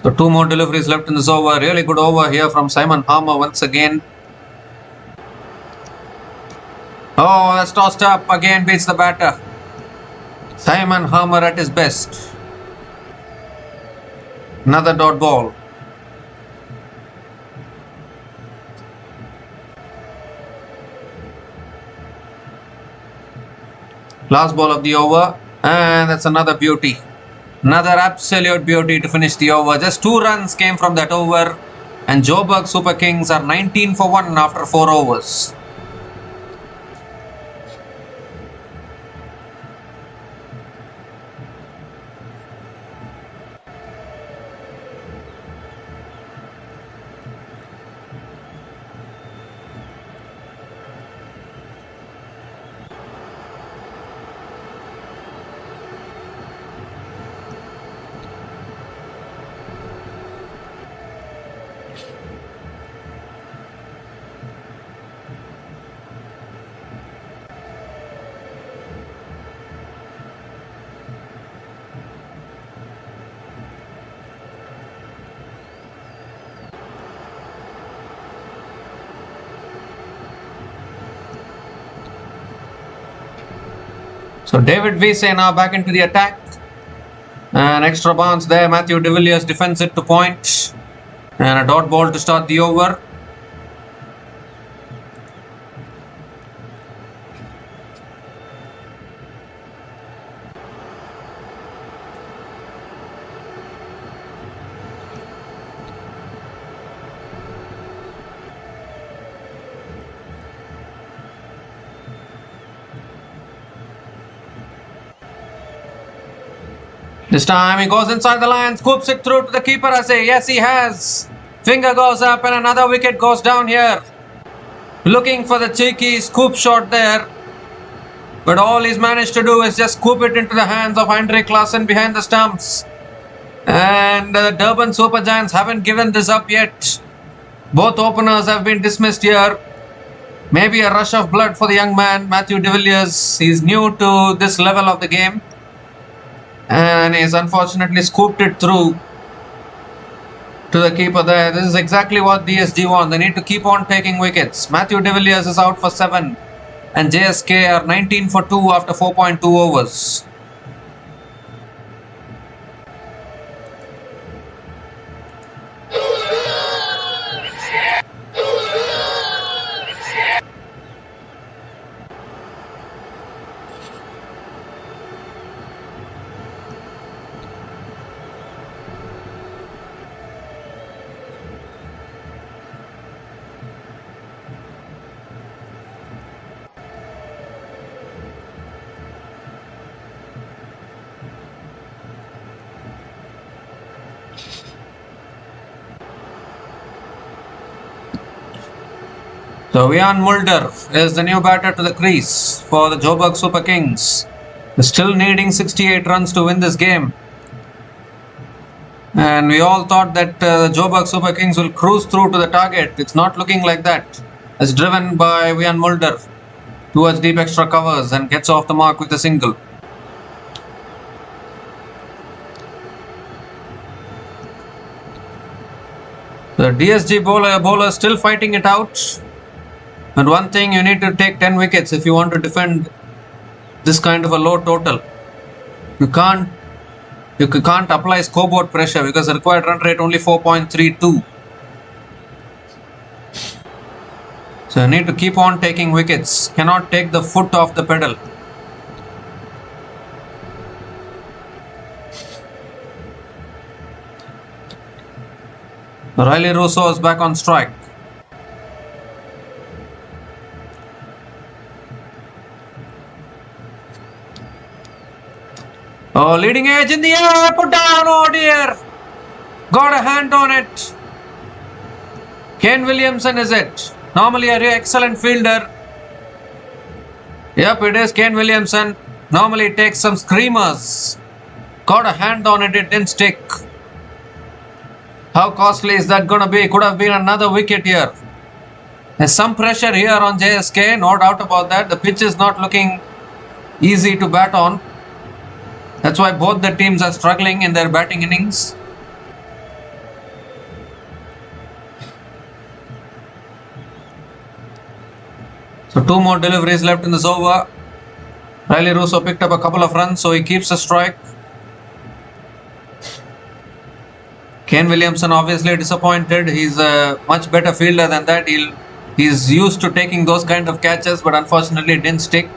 So 2 more deliveries left in this over. Really good over here from Simon Harmer once again. Oh, that's tossed up. Again beats the batter. Simon Harmer at his best. Another dot ball. Last ball of the over, and that's another beauty. Another absolute beauty to finish the over. Just 2 runs came from that over, and Joburg Super Kings are 19 for 1 after 4 overs. So David Wiese now back into the attack. An extra bounce there. Matthew de Villiers defends it to point. And a dot ball to start the over. This time he goes inside the line, scoops it through to the keeper. I say, yes, he has. Finger goes up and another wicket goes down here. Looking for the cheeky scoop shot there. But all he's managed to do is just scoop it into the hands of Andre Klaassen behind the stumps. And the Durban Super Giants haven't given this up yet. Both openers have been dismissed here. Maybe a rush of blood for the young man, Matthew de Villiers. He's new to this level of the game. And he's unfortunately scooped it through to the keeper there. This is exactly what DSG want. They need to keep on taking wickets. Matthew de Villiers is out for 7. And JSK are 19 for 2 after 4.2 overs. So Ian Mulder is the new batter to the crease for the Joburg Super Kings. They're still needing 68 runs to win this game. And we all thought that the Joburg Super Kings will cruise through to the target. It's not looking like that. It's driven by Ian Mulder towards deep extra covers and gets off the mark with a single. The DSG bowler still fighting it out. But one thing, you need to take 10 wickets if you want to defend this kind of a low total. You can't apply scoreboard pressure because the required run rate only 4.32. So you need to keep on taking wickets. Cannot take the foot off the pedal. Riley Russo is back on strike. Oh, leading edge in the air, put down, oh dear. Got a hand on it. Kane Williamson is it. Normally a excellent fielder. Yep, it is Kane Williamson. Normally it takes some screamers. Got a hand on it, it didn't stick. How costly is that going to be? Could have been another wicket here. There's some pressure here on JSK, no doubt about that. The pitch is not looking easy to bat on. That's why both the teams are struggling in their batting innings. So 2 more deliveries left in this over. Riley Russo picked up a couple of runs, so he keeps a strike. Kane Williamson obviously disappointed. He's a much better fielder than that. He's used to taking those kind of catches, but unfortunately it didn't stick.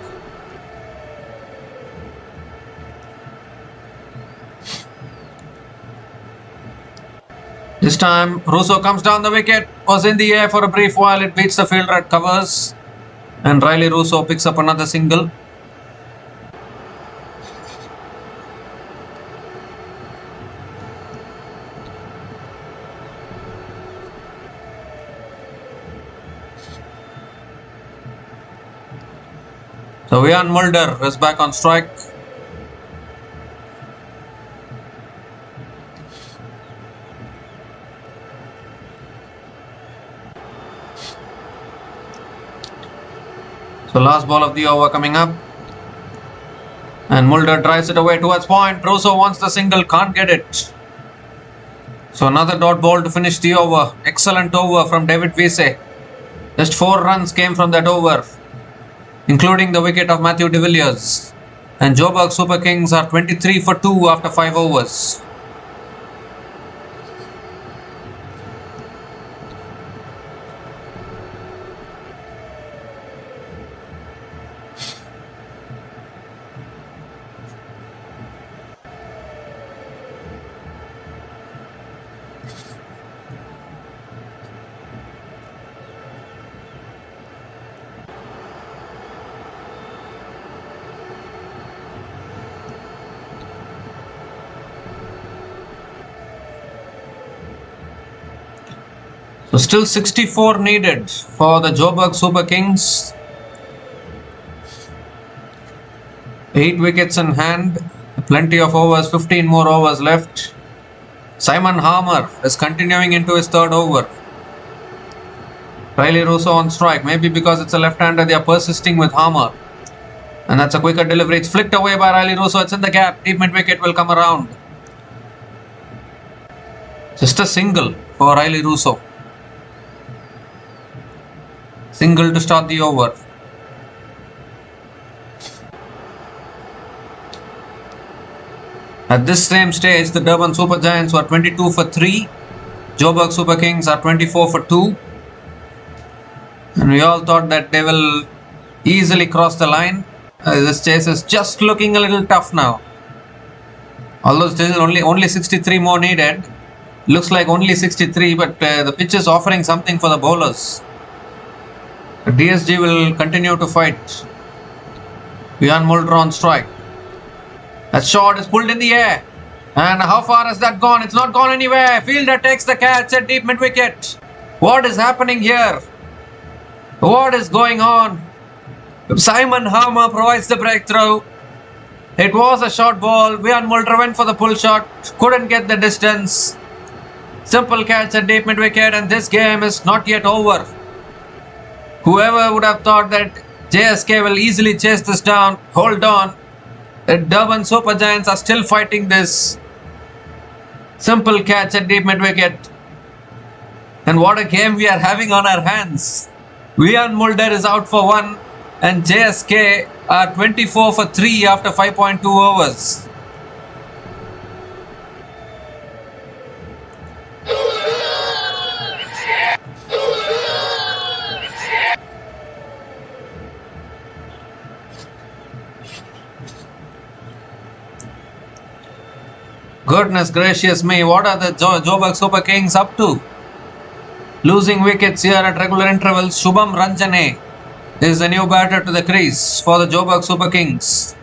This time Russo comes down the wicket, was in the air for a brief while, it beats the fielder at covers, and Riley Russo picks up another single. So Ian Mulder is back on strike. So last ball of the over coming up. And Mulder drives it away towards point. Russo wants the single, can't get it. So another dot ball to finish the over. Excellent over from David Wiese. Just 4 runs came from that over, including the wicket of Matthew de Villiers. And Joburg Super Kings are 23 for 2 after 5 overs. So still 64 needed for the Joburg Super Kings. 8 wickets in hand, plenty of overs, 15 more overs left. Simon Harmer is continuing into his 3rd over. Riley Russo on strike, maybe because it's a left-hander they are persisting with Harmer. And that's a quicker delivery, it's flicked away by Riley Russo, it's in the gap, deep mid-wicket will come around. Just a single for Riley Russo. Single to start the over. At this same stage, the Durban Super Giants were 22 for 3. Joburg Super Kings are 24 for 2. And we all thought that they will easily cross the line. This chase is just looking a little tough now. Although still only 63 more needed. Looks like only 63, but the pitch is offering something for the bowlers. DSG will continue to fight. Ian Mulder on strike. That shot is pulled in the air. And how far has that gone? It's not gone anywhere. Fielder takes the catch at deep mid-wicket. What is happening here? What is going on? Simon Harmer provides the breakthrough. It was a short ball. Vian Mulder went for the pull shot. Couldn't get the distance. Simple catch at deep mid-wicket, and this game is not yet over. Whoever would have thought that JSK will easily chase this down? Hold on. The Durban Super Giants are still fighting this. Simple catch at deep mid-wicket. And what a game we are having on our hands. Vian Mulder is out for 1 and JSK are 24 for 3 after 5.2 overs. Goodness gracious me, what are the Joburg Super Kings up to? Losing wickets here at regular intervals. Shubham Ranjane is the new batter to the crease for the Joburg Super Kings.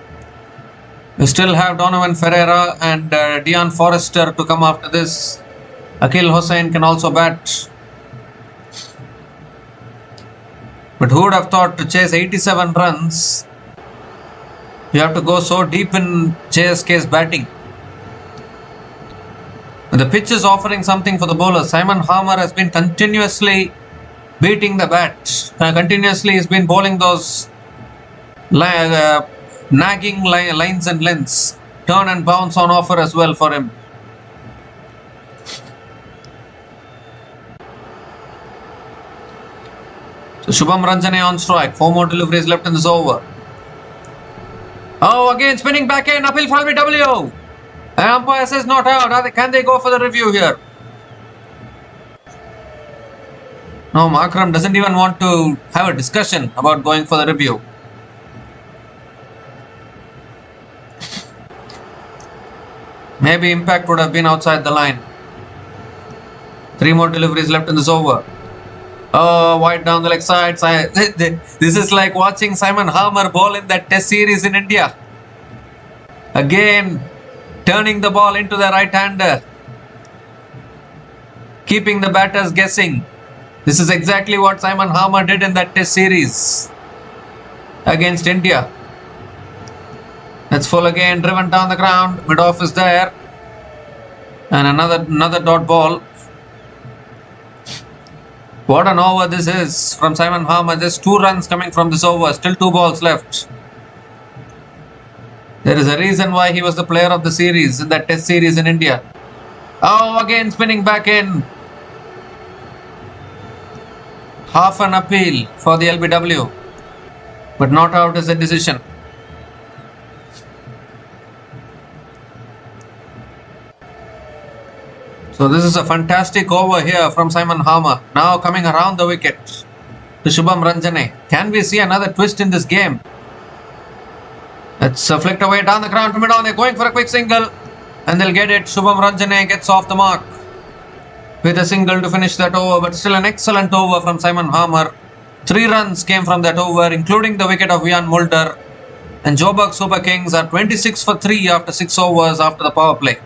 We still have Donovan Ferreira and Dion Forrester to come after this. Akil Hossain can also bat. But who would have thought to chase 87 runs? You have to go so deep in JSK's batting. The pitch is offering something for the bowlers. Simon Harmer has been continuously beating the bat. Continuously he's been bowling those nagging lines and lengths. Turn and bounce on offer as well for him. So Shubham Ranjane on strike. 4 more deliveries left in this over. Oh, again spinning back in. Uphill for LBW. And umpire says not out. Can they go for the review here? No, Markram doesn't even want to have a discussion about going for the review. Maybe impact would have been outside the line. 3 more deliveries left in this over. Oh, wide down the leg side. This is like watching Simon Harmer bowl in that test series in India. Again, turning the ball into the right-hander. Keeping the batters guessing. This is exactly what Simon Harmer did in that test series against India. That's full again, driven down the ground. Mid-off is there. And another dot ball. What an over this is from Simon Harmer. Just 2 runs coming from this over. Still 2 balls left. There is a reason why he was the player of the series in that test series in India. Oh, again spinning back in. Half an appeal for the LBW. But not out is the decision. So this is a fantastic over here from Simon Harmer. Now coming around the wicket to Shubham Ranjane. Can we see another twist in this game? It's flicked away down the ground to mid-on. They're going for a quick single and they'll get it. Shubham Ranjane gets off the mark with a single to finish that over, but still an excellent over from Simon Harmer. 3 runs came from that over, including the wicket of Vian Mulder. And Joburg Super Kings are 26 for 3 after 6 overs after the power play.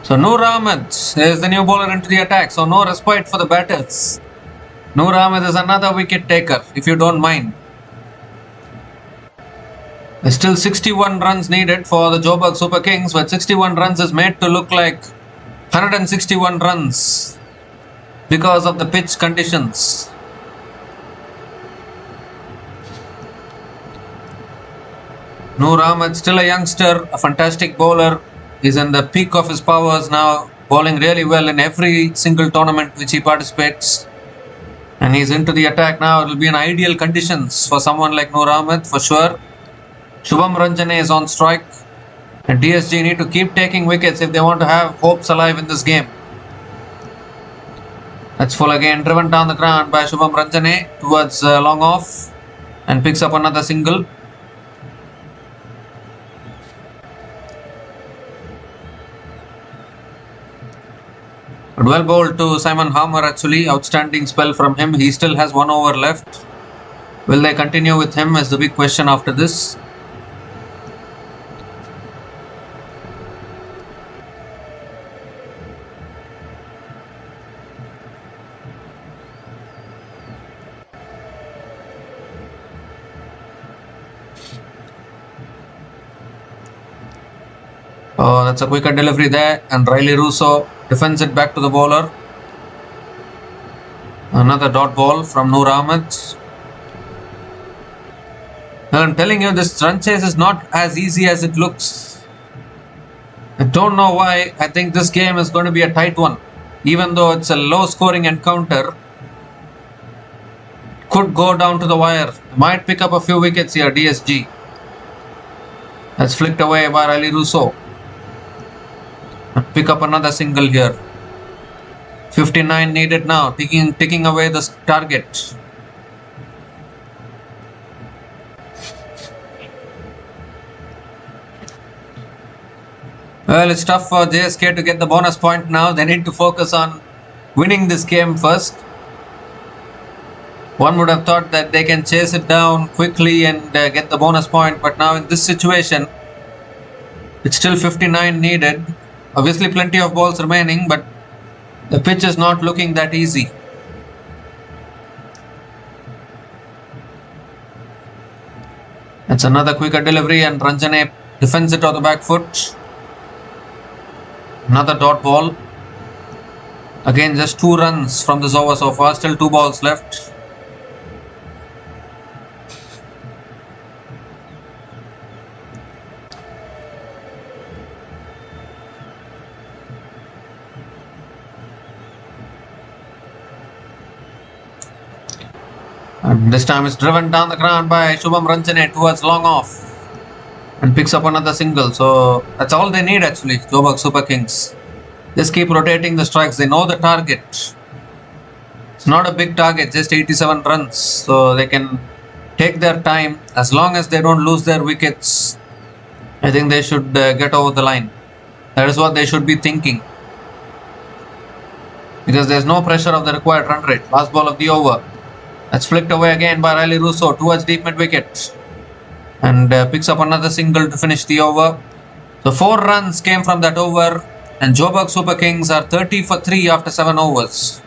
So Noor Ahmed is the new bowler into the attack. So no respite for the batters. Noor Ahmed is another wicket taker, if you don't mind. There's still 61 runs needed for the Joburg Super Kings, but 61 runs is made to look like 161 runs because of the pitch conditions. Noor Ahmed, still a youngster, a fantastic bowler. He's in the peak of his powers now, bowling really well in every single tournament which he participates. And he's into the attack now. It will be an ideal conditions for someone like Noor Ahmed for sure. Shubham Ranjane is on strike. And DSG need to keep taking wickets if they want to have hopes alive in this game. That's full again, driven down the ground by Shubham Ranjane towards long off and picks up another single. But well bowled to Simon Harmer actually, outstanding spell from him. He still has 1 over left. Will they continue with him is the big question after this. Oh, that's a quicker delivery there, and Riley Russo defends it back to the bowler. Another dot ball from Noor Ahmed. Well, I'm telling you, this run chase is not as easy as it looks. I don't know why. I think this game is going to be a tight one. Even though it's a low scoring encounter, could go down to the wire. Might pick up a few wickets here, DSG. That's flicked away by Riley Russo. Pick up another single here. 59 needed now, taking away the target. Well, it's tough for JSK to get the bonus point now. They need to focus on winning this game first. One would have thought that they can chase it down quickly and get the bonus point, but now in this situation, it's still 59 needed. Obviously plenty of balls remaining, but the pitch is not looking that easy. That's another quicker delivery, and Ranjane defends it on the back foot. Another dot ball. Again, just 2 runs from this over so far. Still 2 balls left. And this time it's driven down the ground by Shubham Ranjane towards long off and picks up another single. So that's all they need actually, Joburg Super Kings. Just keep rotating the strikes. They know the target. It's not a big target, just 87 runs. So they can take their time. As long as they don't lose their wickets, I think they should get over the line. That is what they should be thinking. Because there's no pressure of the required run rate. Last ball of the over. That's flicked away again by Riley Russo towards deep mid wicket. And picks up another single to finish the over. So 4 runs came from that over. And Joburg Super Kings are 30 for 3 after 7 overs.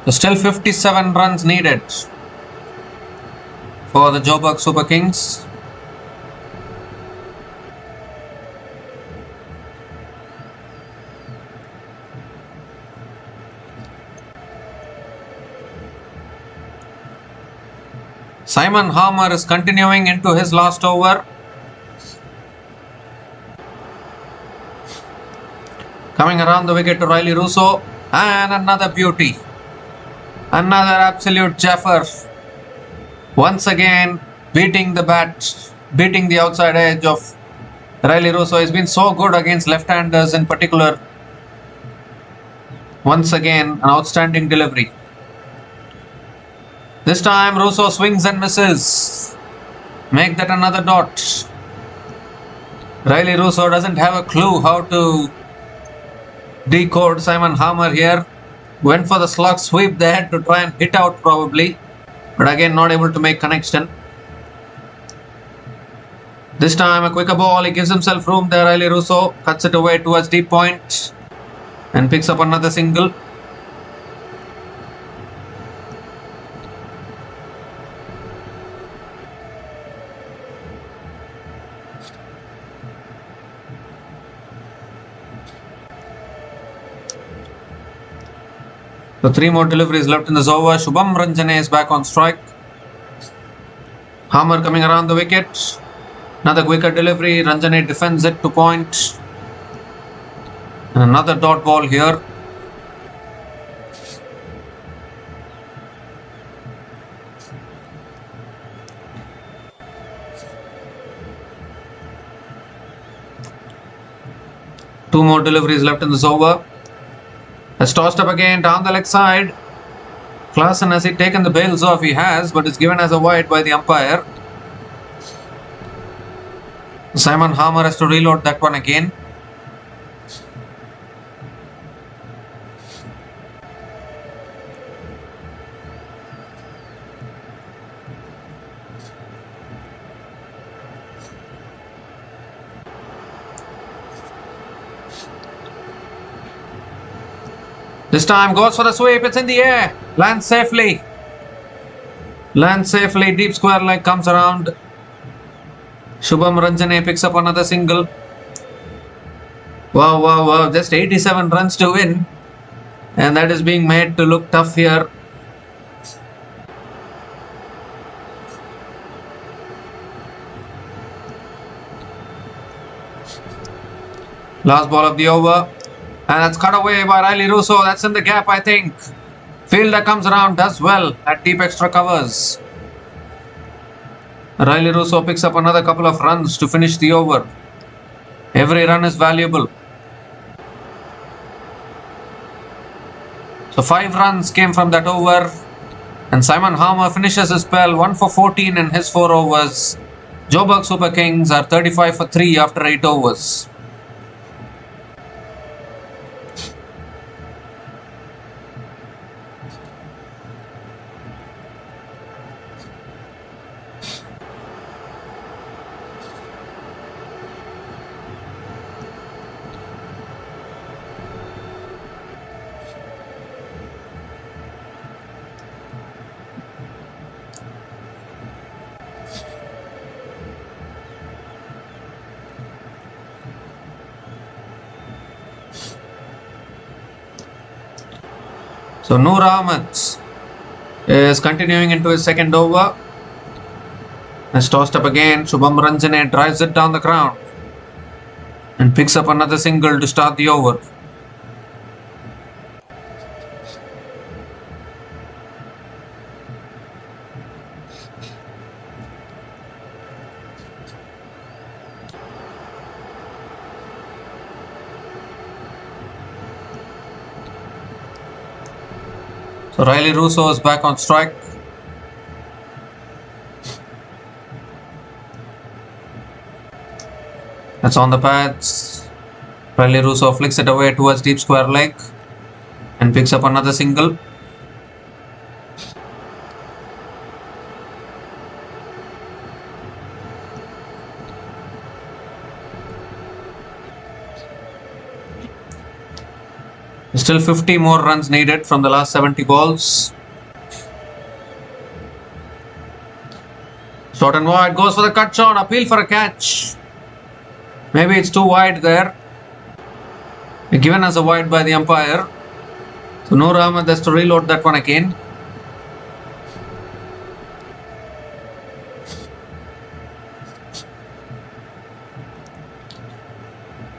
So still 57 runs needed for the Joburg Super Kings. Simon Harmer is continuing into his last over. Coming around the wicket to Riley Russo, and another beauty. Another absolute jaffer. Once again, beating the bat, beating the outside edge of Riley Russo. He's been so good against left-handers in particular. Once again, an outstanding delivery. This time, Russo swings and misses. Make that another dot. Riley Russo doesn't have a clue how to decode Simon Harmer here. Went for the slug sweep there to try and hit out probably. But again, not able to make connection. This time a quicker ball. He gives himself room there, Riley Russo. Cuts it away towards deep point. And picks up another single. So 3 more deliveries left in this over. Shubham Ranjane is back on strike. Hammer coming around the wicket. Another quicker delivery. Ranjane defends it to point. And another dot ball here. Two more deliveries left in this over. Has tossed up again down the leg side. Klaasen, has he taken the bails off? He has, but it's given as a wide by the umpire. Simon Harmer has to reload that one again. This time goes for the sweep. It's in the air. Lands safely. Lands safely. Deep square leg comes around. Shubham Ranjane picks up another single. Wow, wow, wow. Just 87 runs to win. And that is being made to look tough here. Last ball of the over. And that's cut away by Riley Russo. That's in the gap, I think. Fielder comes around, does well at deep extra covers. Riley Russo picks up another couple of runs to finish the over. Every run is valuable. So 5 runs came from that over. And Simon Harmer finishes his spell 1 for 14 in his 4 overs. Joburg Super Kings are 35 for 3 after 8 overs. So Noor Ahmed is continuing into his second over. Has tossed up again. Shubham Ranjane drives it down the ground and picks up another single to start the over. So Riley Russo is back on strike. That's on the pads. Riley Russo flicks it away towards deep square leg and picks up another single. Still 50 more runs needed from the last 70 balls. Short and wide, goes for the cut shot, appeal for a catch. Maybe it's too wide there. Given as a wide by the umpire. So Noor Ahmed has to reload that one again.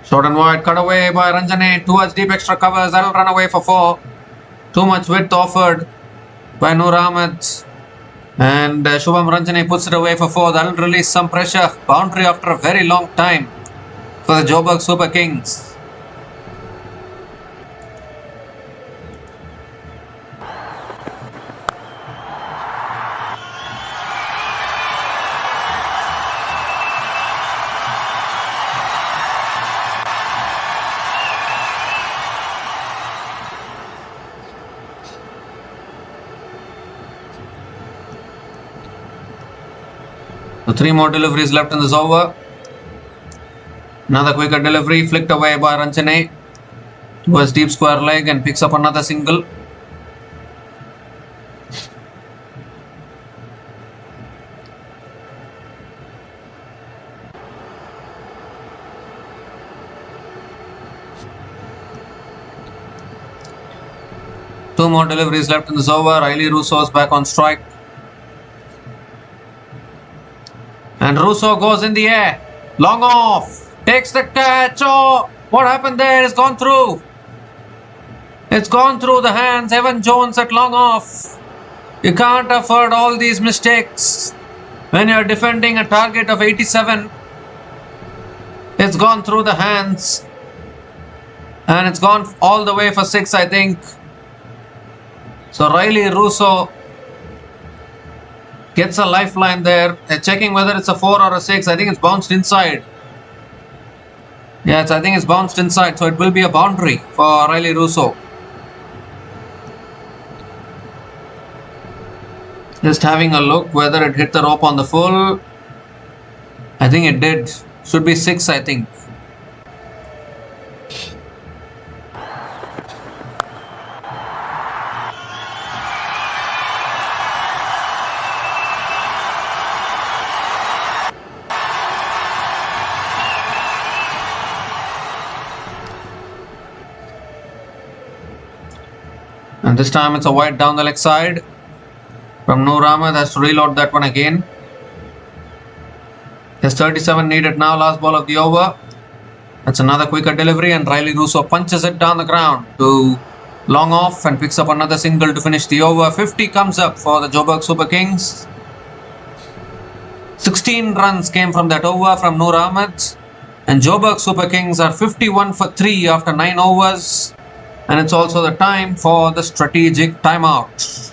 Short and wide, cut away by Ranjane towards deep extra covers. That'll run away for 4. Too much width offered by Noor Ahmed. And Shubham Ranjane puts it away for 4. That'll release some pressure. Boundary after a very long time for the Joburg Super Kings. So 3 more deliveries left in this over. Another quicker delivery flicked away by Ranjane towards deep square leg and picks up another single. 2 more deliveries left in this over. Riley Russo is back on strike. And Russo goes in the air. Long off. Takes the catch. Oh, what happened there? It's gone through. It's gone through the hands. Evan Jones at long off. You can't afford all these mistakes when you're defending a target of 87. It's gone through the hands. And it's gone all the way for 6, I think. So Riley Russo gets a lifeline there. They're checking whether it's a 4 or a 6. I think it's bounced inside. Yes, I think it's bounced inside. So it will be a boundary for Riley Russo. Just having a look whether it hit the rope on the full. I think it did. Should be 6, I think. And this time it's a wide down the leg side. From Noor Ahmed, has to reload that one again. There's 37 needed now, last ball of the over. That's another quicker delivery and Riley Russo punches it down the ground to long off and picks up another single to finish the over. 50 comes up for the Joburg Super Kings. 16 runs came from that over from Noor Ahmed. And Joburg Super Kings are 51 for 3 after 9 overs. And it's also the time for the strategic timeout.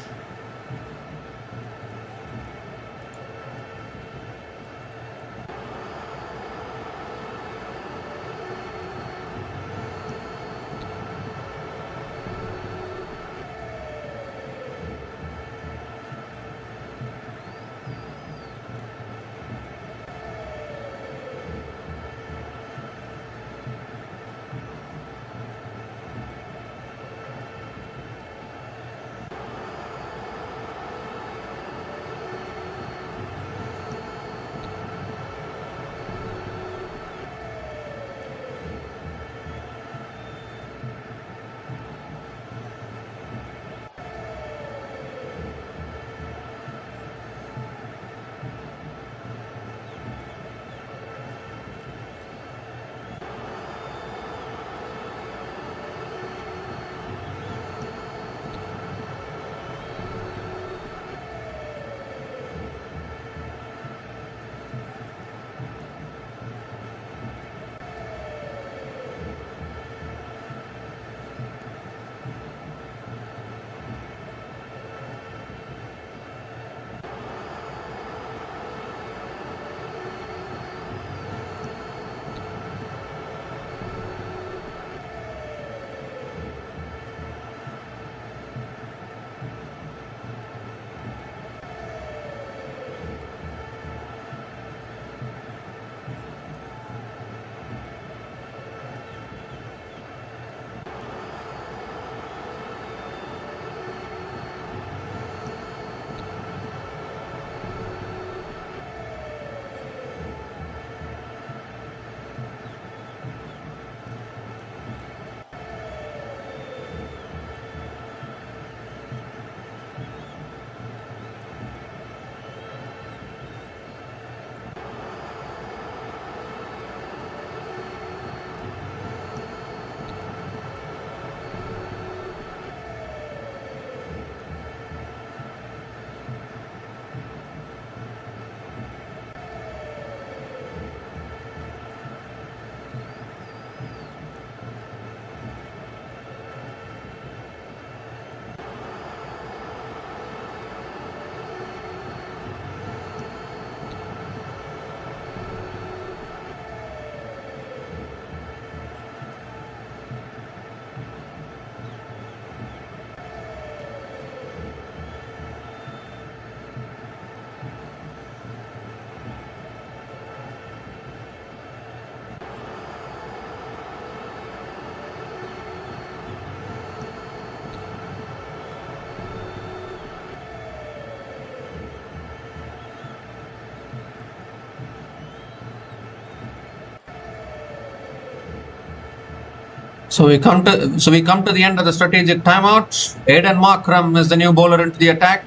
So we come to the end of the strategic timeout. Aiden Markram is the new bowler into the attack.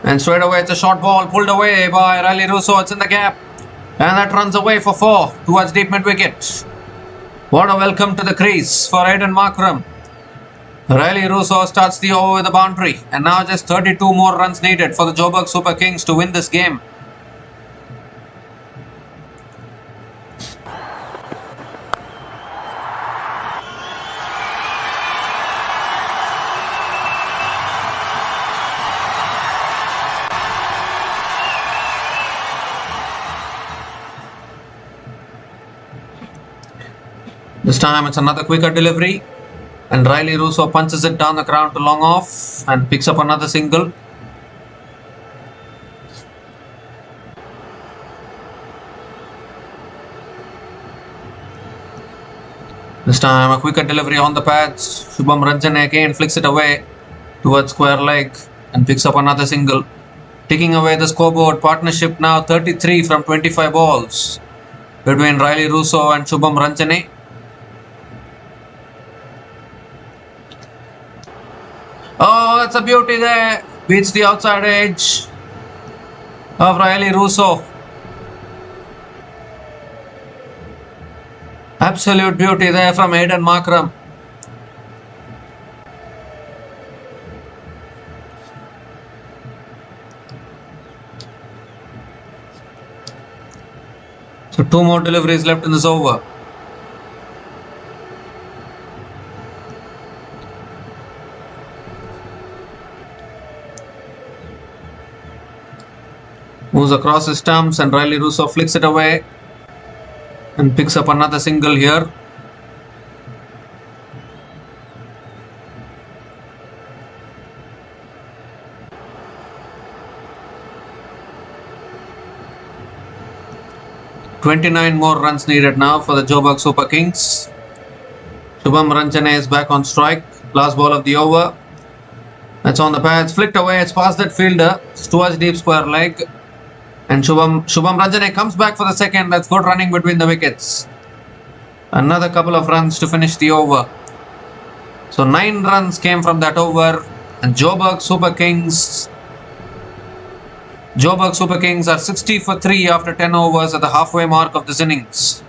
And straight away it's a short ball pulled away by Riley Russo. It's in the gap. And that runs away for 4 towards deep mid wicket. What a welcome to the crease for Aiden Markram. Riley Russo starts the over with a boundary. And now just 32 more runs needed for the Joburg Super Kings to win this game. This time it's another quicker delivery. And Riley Russo punches it down the ground to long off and picks up another single. This time a quicker delivery on the pads. Shubham Ranjane again flicks it away towards square leg and picks up another single. Taking away the scoreboard. Partnership now 33 from 25 balls between Riley Russo and Shubham Ranjane. Oh, that's a beauty there. Beats the outside edge of Riley Russo. Absolute beauty there from Aiden Markram. So 2 more deliveries left in this over. Moves across his stumps and Riley Russo flicks it away and picks up another single here. "29 more runs needed now for the Joburg Super Kings. Shubham Ranjane is back on strike. Last ball of the over. That's on the pads. Flicked away. It's past that fielder. It's towards deep square leg. And Shubham Ranjane comes back for the second. That's good running between the wickets. Another couple of runs to finish the over. So 9 runs came from that over. And Joburg Super Kings are 60 for 3 after 10 overs at the halfway mark of this innings.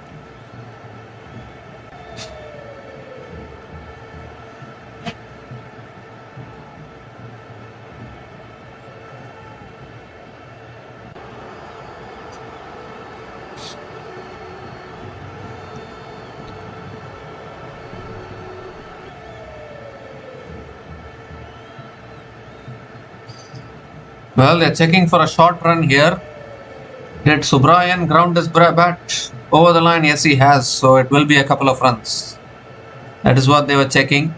Well, they're checking for a short run here. Did Subrayan ground his bat over the line? Yes, he has. So it will be a couple of runs. That is what they were checking.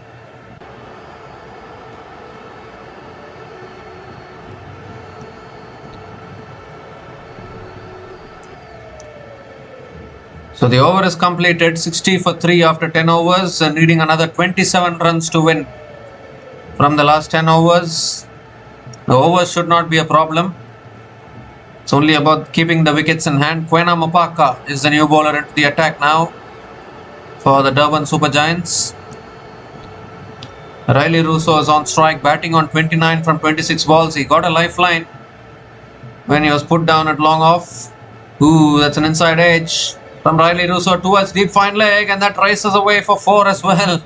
So the over is completed. 60 for 3 after 10 overs and needing another 27 runs to win from the last 10 overs. The overs should not be a problem. It's only about keeping the wickets in hand. Kwena Mapaka is the new bowler into the attack now for the Durban Super Giants. Riley Russo is on strike, batting on 29 from 26 balls. He got a lifeline when he was put down at long off. Ooh, that's an inside edge from Riley Russo towards deep fine leg, and that races away for 4 as well.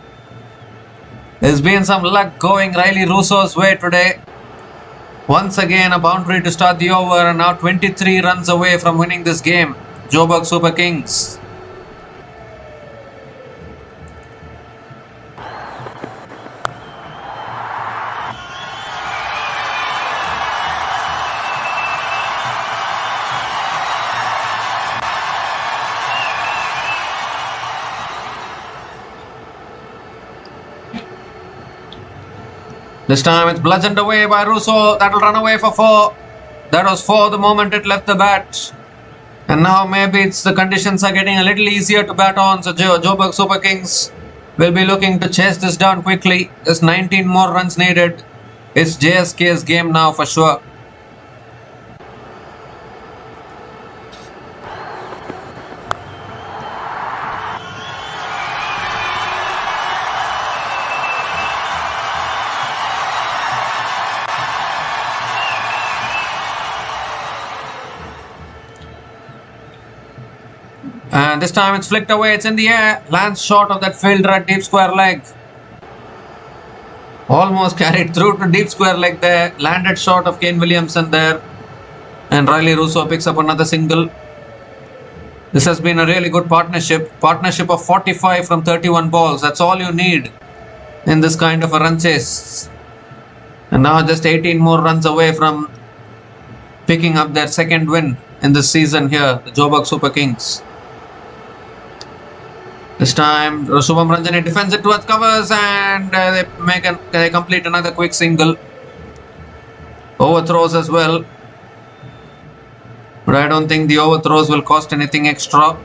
There's been some luck going Riley Russo's way today. Once again a boundary to start the over, and now 23 runs away from winning this game. Joburg Super Kings. This time it's bludgeoned away by Russo. That'll run away for 4. That was 4 the moment it left the bat. And now maybe it's the conditions are getting a little easier to bat on. So Joburg Super Kings will be looking to chase this down quickly. There's 19 more runs needed. It's JSK's game now for sure. And this time it's flicked away. It's in the air. Lands short of that fielder at deep square leg. Almost carried through to deep square leg there. Landed short of Kane Williamson there. And Riley Russo picks up another single. This has been a really good partnership. Partnership of 45 from 31 balls. That's all you need in this kind of a run chase. And now just 18 more runs away from picking up their second win in this season here, the Joburg Super Kings. This time, Shubham Ranjane defends it towards covers and they complete another quick single. Overthrows as well. But I don't think the overthrows will cost anything extra.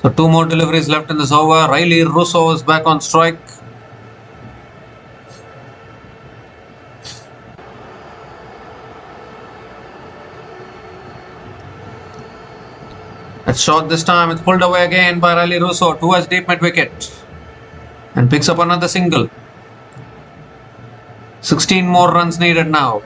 So 2 more deliveries left in this over. Riley Russo is back on strike. It's short this time. It's pulled away again by Riley Russo towards deep mid wicket. And picks up another single. 16 more runs needed now.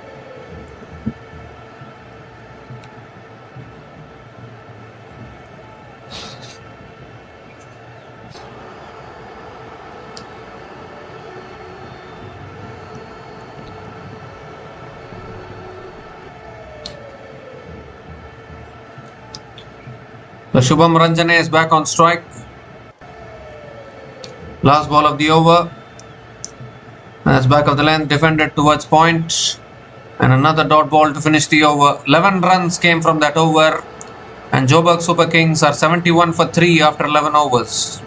So Shubham Ranjane is back on strike. Last ball of the over. That's back of the length, defended towards point. And another dot ball to finish the over. 11 runs came from that over. And Joburg Super Kings are 71 for 3 after 11 overs.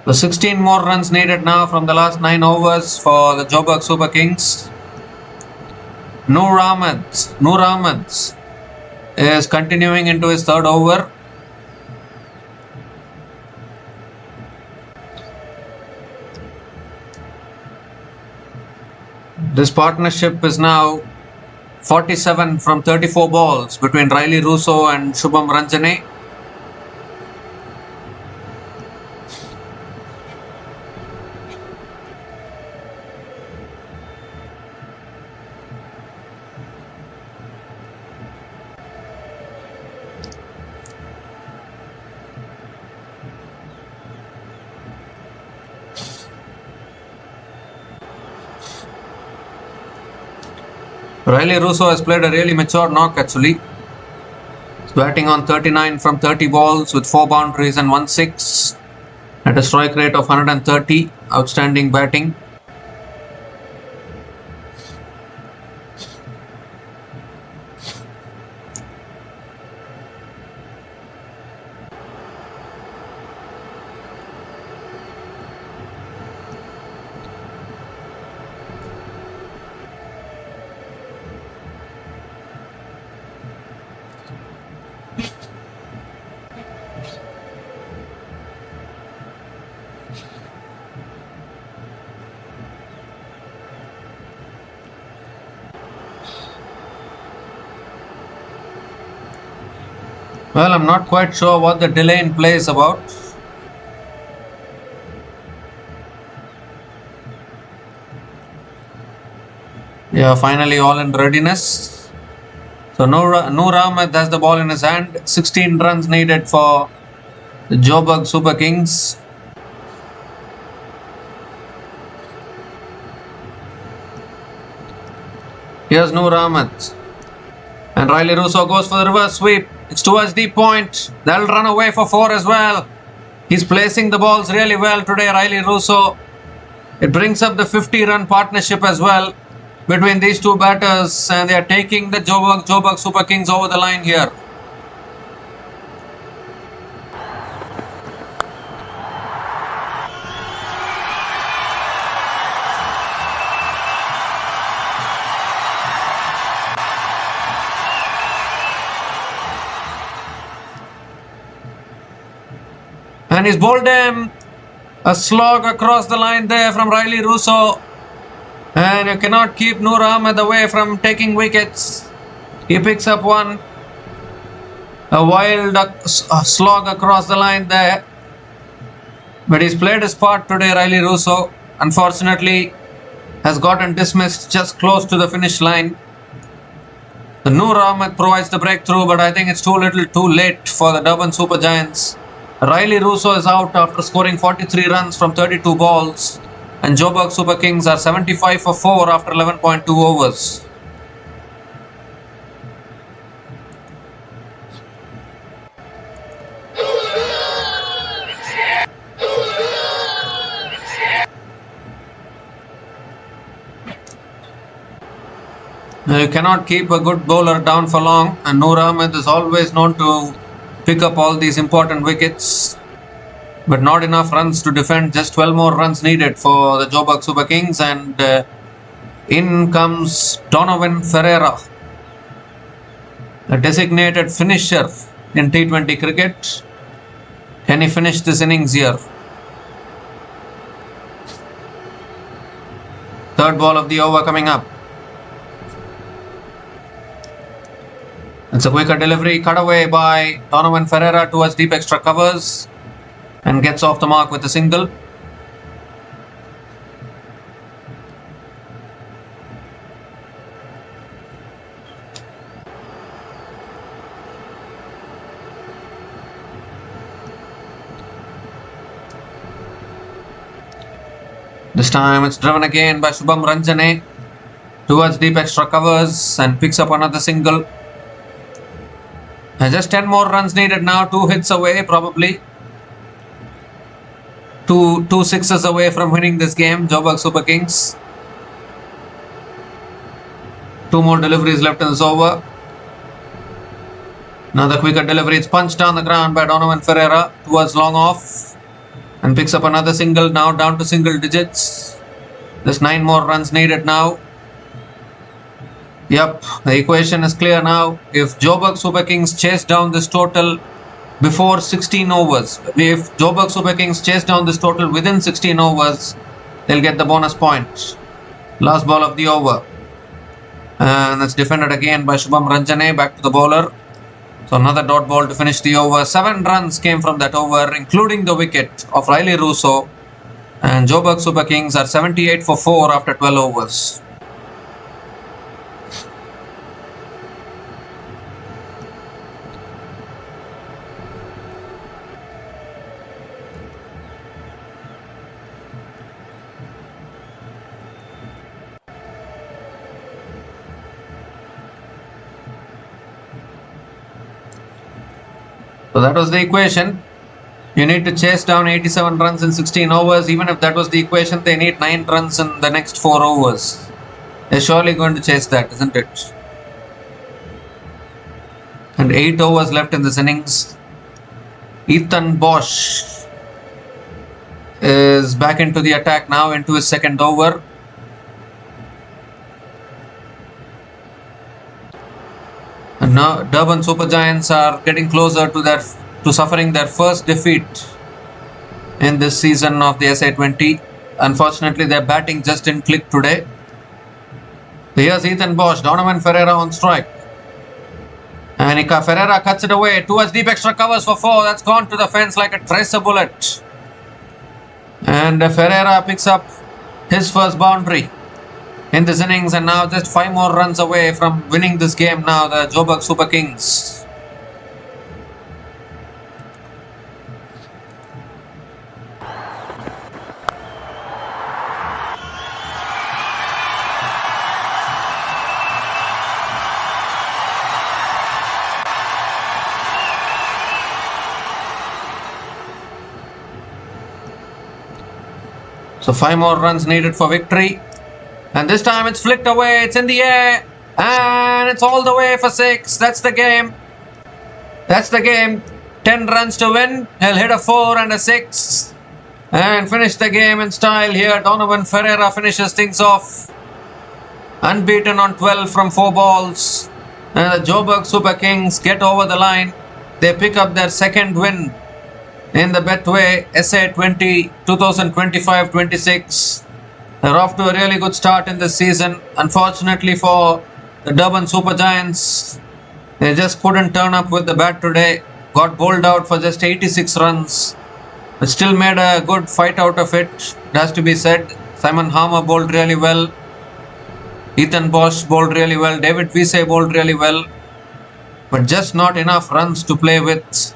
So 16 more runs needed now from the last 9 overs for the Joburg Super Kings. Noor Ahmed is continuing into his third over. This partnership is now 47 from 34 balls between Riley Russo and Shubham Ranjane. Riley Russo has played a really mature knock actually. He's batting on 39 from 30 balls with 4 boundaries and 1 6 at a strike rate of 130. Outstanding batting. Well, I'm not quite sure what the delay in play is about. Yeah, finally all in readiness. So Noor Ahmed has the ball in his hand. 16 runs needed for the Joburg Super Kings. Here's Noor Ahmed. And Riley Russo goes for the reverse sweep. It's towards the point. They'll run away for 4 as well. He's placing the balls really well today, Riley Russo. It brings up the 50-run partnership as well between these two batters, and they are taking the Joburg Super Kings over the line here. And he's bowled him. A slog across the line there from Riley Russo. And you cannot keep Noor Ahmed away from taking wickets. He picks up one. A wild slog across the line there. But he's played his part today, Riley Russo. Unfortunately, has gotten dismissed just close to the finish line. The Noor Ahmed provides the breakthrough, but I think it's too little too late for the Durban Super Giants. Riley Russo is out after scoring 43 runs from 32 balls, and Joburg Super Kings are 75 for 4 after 11.2 overs. You cannot keep a good bowler down for long, and Noor Ahmed is always known to pick up all these important wickets, but not enough runs to defend. Just 12 more runs needed for the Joburg Super Kings, and in comes Donovan Ferreira, a designated finisher in T20 cricket. Can he finish this innings here? Third ball of the over coming up. It's a quicker delivery, cut away by Donovan Ferreira towards deep extra covers, and gets off the mark with a single. This time it's driven again by Shubham Ranjane towards deep extra covers and picks up another single. Just 10 more runs needed now, 2 hits away probably. Two sixes away from winning this game, Joburg Super Kings. 2 more deliveries left in this over. Another quicker delivery, it's punched down the ground by Donovan Ferreira towards long off and picks up another single, now down to single digits. There's 9 more runs needed now. Yep, the equation is clear now. If Joburg Super Kings chase down this total before 16 overs, if Joburg Super Kings chase down this total within 16 overs, they'll get the bonus point. Last ball of the over. And that's defended again by Shubham Ranjane, back to the bowler. So another dot ball to finish the over. 7 runs came from that over, including the wicket of Riley Russo. And Joburg Super Kings are 78 for 4 after 12 overs. So that was the equation. You need to chase down 87 runs in 16 overs. Even if that was the equation, they need 9 runs in the next 4 overs. They're surely going to chase that, isn't it? And 8 overs left in this innings. Ethan Bosch is back into the attack now, into his second over. And now Durban Super Giants are getting closer to suffering their first defeat in this season of the SA20. Unfortunately, their batting just didn't click today. So here's Ethan Bosch, Donovan Ferreira on strike. And Ferreira cuts it away towards deep extra covers for 4. That's gone to the fence like a tracer bullet. And Ferreira picks up his first boundary. in this innings, and now just 5 more runs away from winning this game now, the Joburg Super Kings. So 5 more runs needed for victory. And this time it's flicked away, it's in the air, and it's all the way for 6. That's the game. That's the game. 10 runs to win. He'll hit a 4 and a 6 and finish the game in style here. Donovan Ferreira finishes things off. Unbeaten on 12 from 4 balls. And the Joburg Super Kings get over the line. They pick up their second win in the Betway SA20 2025-26. They're off to a really good start in this season. Unfortunately for the Durban Super Giants, they just couldn't turn up with the bat today. Got bowled out for just 86 runs, but still made a good fight out of it. It has to be said. Simon Harmer bowled really well. Ethan Bosch bowled really well. David Wiese bowled really well, but just not enough runs to play with.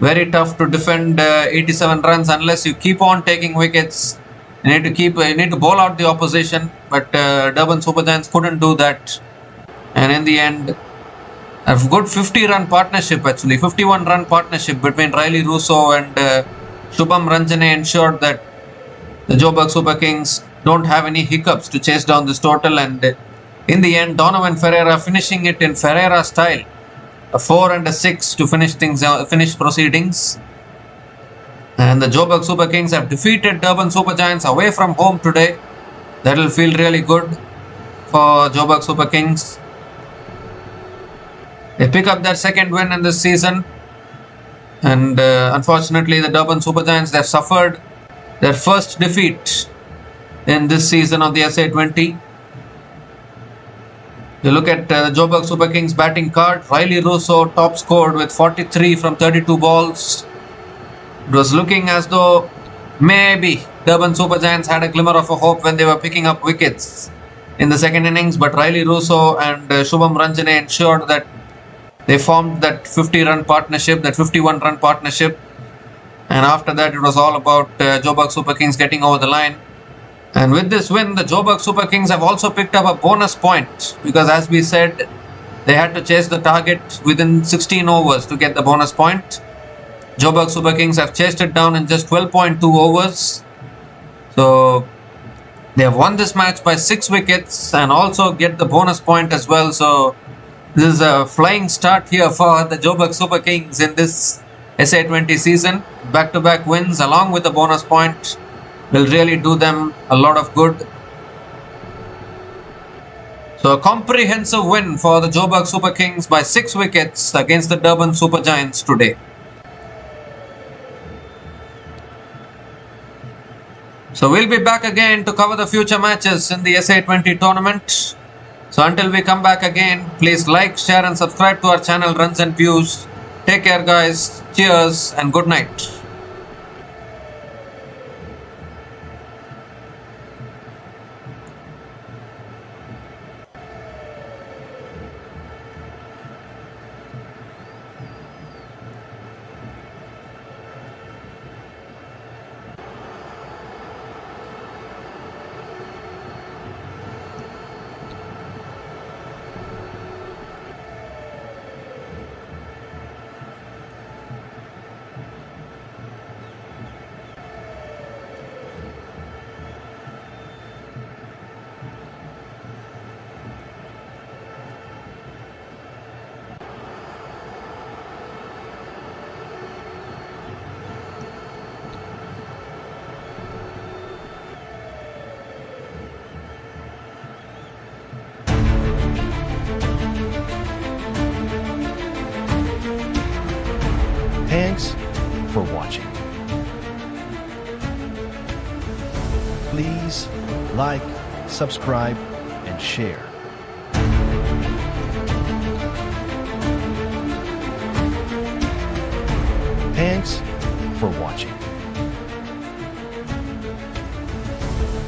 Very tough to defend 87 runs unless you keep on taking wickets. You need to bowl out the opposition, but Durban Super Giants couldn't do that. And in the end, a good 50-run partnership, actually 51-run partnership between Riley Russo and Shubham Ranjane ensured that the Joburg Super Kings don't have any hiccups to chase down this total. And in the end, Donovan Ferreira finishing it in Ferreira style, a 4 and a 6 to finish proceedings. And the Joburg Super Kings have defeated Durban Super Giants away from home today. That will feel really good for Joburg Super Kings. They pick up their second win in this season. And unfortunately, the Durban Super Giants, they've suffered their first defeat in this season of the SA20. You look at the Joburg Super Kings batting card. Riley Russo top scored with 43 from 32 balls. It was looking as though maybe Durban Super Giants had a glimmer of a hope when they were picking up wickets in the second innings, but Riley Russo and Shubham Ranjane ensured that they formed that 50-run partnership, that 51-run partnership, and after that it was all about Joburg Super Kings getting over the line. And with this win, the Joburg Super Kings have also picked up a bonus point, because as we said, they had to chase the target within 16 overs to get the bonus point. Joburg Super Kings have chased it down in just 12.2 overs. So they have won this match by 6 wickets and also get the bonus point as well. So this is a flying start here for the Joburg Super Kings in this SA20 season. Back-to-back wins along with the bonus point will really do them a lot of good. So a comprehensive win for the Joburg Super Kings by 6 wickets against the Durban Super Giants today. So we'll be back again to cover the future matches in the SA20 tournament. So until we come back again, please like, share and subscribe to our channel Runs and Views. Take care guys, cheers and good night. Thanks for watching. Please like, subscribe, and share. Thanks for watching.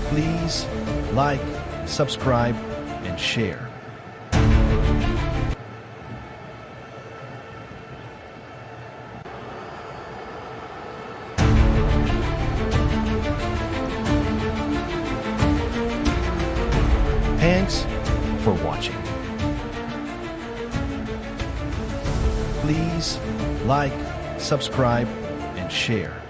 Please like, subscribe, and share. Thanks for watching. Please like, subscribe, and share.